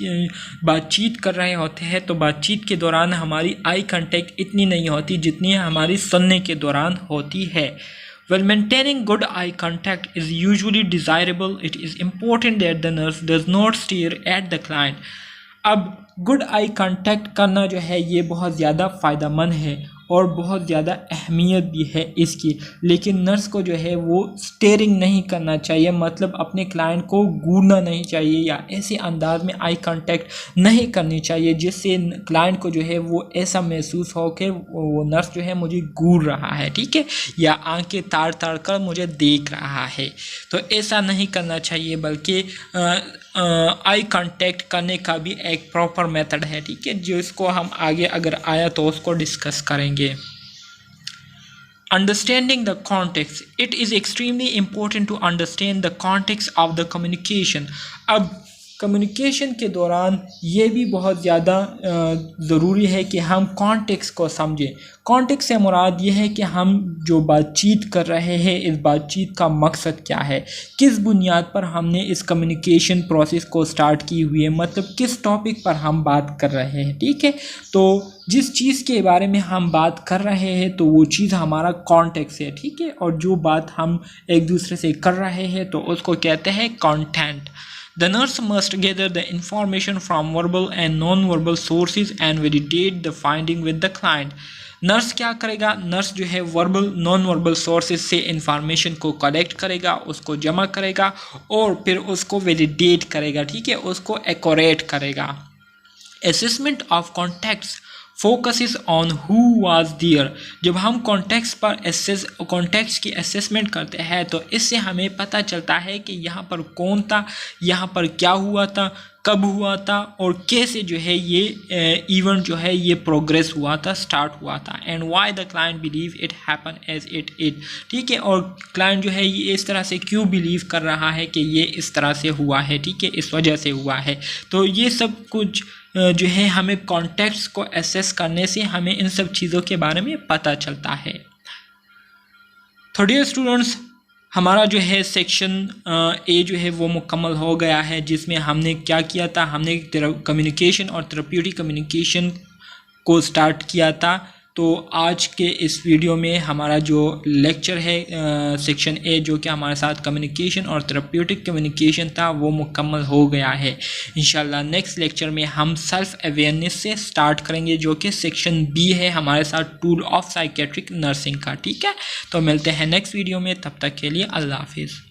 बातचीत कर रहे होते हैं तो बातचीत के दौरान हमारी आई कांटेक्ट इतनी नहीं होती जितनी हमारी सुनने के दौरान होती है। While maintaining good eye contact is usually desirable, it is important that the nurse does not stare at the client. अब गुड आई कांटेक्ट करना जो है ये बहुत ज़्यादा फ़ायदेमंद है और बहुत ज़्यादा अहमियत भी है इसकी, लेकिन नर्स को जो है वो स्टेयरिंग नहीं करना चाहिए, मतलब अपने क्लाइंट को घूरना नहीं चाहिए या ऐसे अंदाज में आई कांटेक्ट नहीं करनी चाहिए जिससे क्लाइंट को जो है वो ऐसा महसूस हो कि वो नर्स जो है मुझे घूर रहा है, ठीक है, या आंखें ताड़ ताड़ कर मुझे देख रहा है। तो ऐसा नहीं करना चाहिए, बल्कि आई कांटेक्ट करने का भी एक प्रॉपर मेथड है, ठीक है, जिसको हम आगे अगर आया तो उसको डिस्कस करेंगे। Understanding the context. It is extremely important to understand the context of the communication. अब कम्युनिकेशन के दौरान ये भी बहुत ज़्यादा ज़रूरी है कि हम कॉन्टेक्स्ट को समझें। कॉन्टेक्स्ट से मुराद ये है कि हम जो बातचीत कर रहे हैं इस बातचीत का मकसद क्या है, किस बुनियाद पर हमने इस कम्युनिकेशन प्रोसेस को स्टार्ट की हुई है, मतलब किस टॉपिक पर हम बात कर रहे हैं, ठीक है। तो जिस चीज़ के बारे में हम बात कर रहे हैं तो वो चीज़ हमारा कॉन्टेक्स्ट है, ठीक है, और जो बात हम एक दूसरे से कर रहे हैं तो उसको कहते हैं content. The nurse must gather the information from verbal and non-verbal sources and validate the finding with the client. Nurse क्या करेगा, नर्स जो है वर्बल नॉन वर्बल सोर्सेज से इंफॉर्मेशन को कलेक्ट करेगा, उसको जमा करेगा और फिर उसको वैलिडेट करेगा, ठीक है, उसको एक्यूरेट करेगा। Assessment of contexts focuses on who was there. जब हम कॉन्टेक्स्ट की असेसमेंट करते हैं तो इससे हमें पता चलता है कि यहाँ पर कौन था, यहाँ पर क्या हुआ था, कब हुआ था और कैसे जो है ये इवेंट जो है ये प्रोग्रेस हुआ था, स्टार्ट हुआ था, and why the client believe it happen as it, ठीक है, और क्लाइंट जो है ये इस तरह से क्यों बिलीव कर रहा है कि ये इस तरह से हुआ है, ठीक है, इस वजह से हुआ है। तो ये सब कुछ जो है हमें कॉन्टेक्स्ट को एसेस करने से हमें इन सब चीज़ों के बारे में पता चलता है। तो डियर स्टूडेंट्स, हमारा जो है सेक्शन ए जो है वो मुकम्मल हो गया है, जिसमें हमने क्या किया था, हमने कम्युनिकेशन और थेरेप्यूटिक कम्युनिकेशन को स्टार्ट किया था। तो आज के इस वीडियो में हमारा जो लेक्चर है सेक्शन ए, जो कि हमारे साथ कम्युनिकेशन और थेरेप्यूटिक कम्युनिकेशन था, वो मुकम्मल हो गया है। इंशाल्लाह नेक्स्ट लेक्चर में हम सेल्फ अवेयरनेस से स्टार्ट करेंगे, जो कि सेक्शन बी है हमारे साथ टूल ऑफ साइकेट्रिक नर्सिंग का। ठीक है, तो मिलते हैं नेक्स्ट वीडियो में, तब तक के लिए अल्लाह हाफिज़।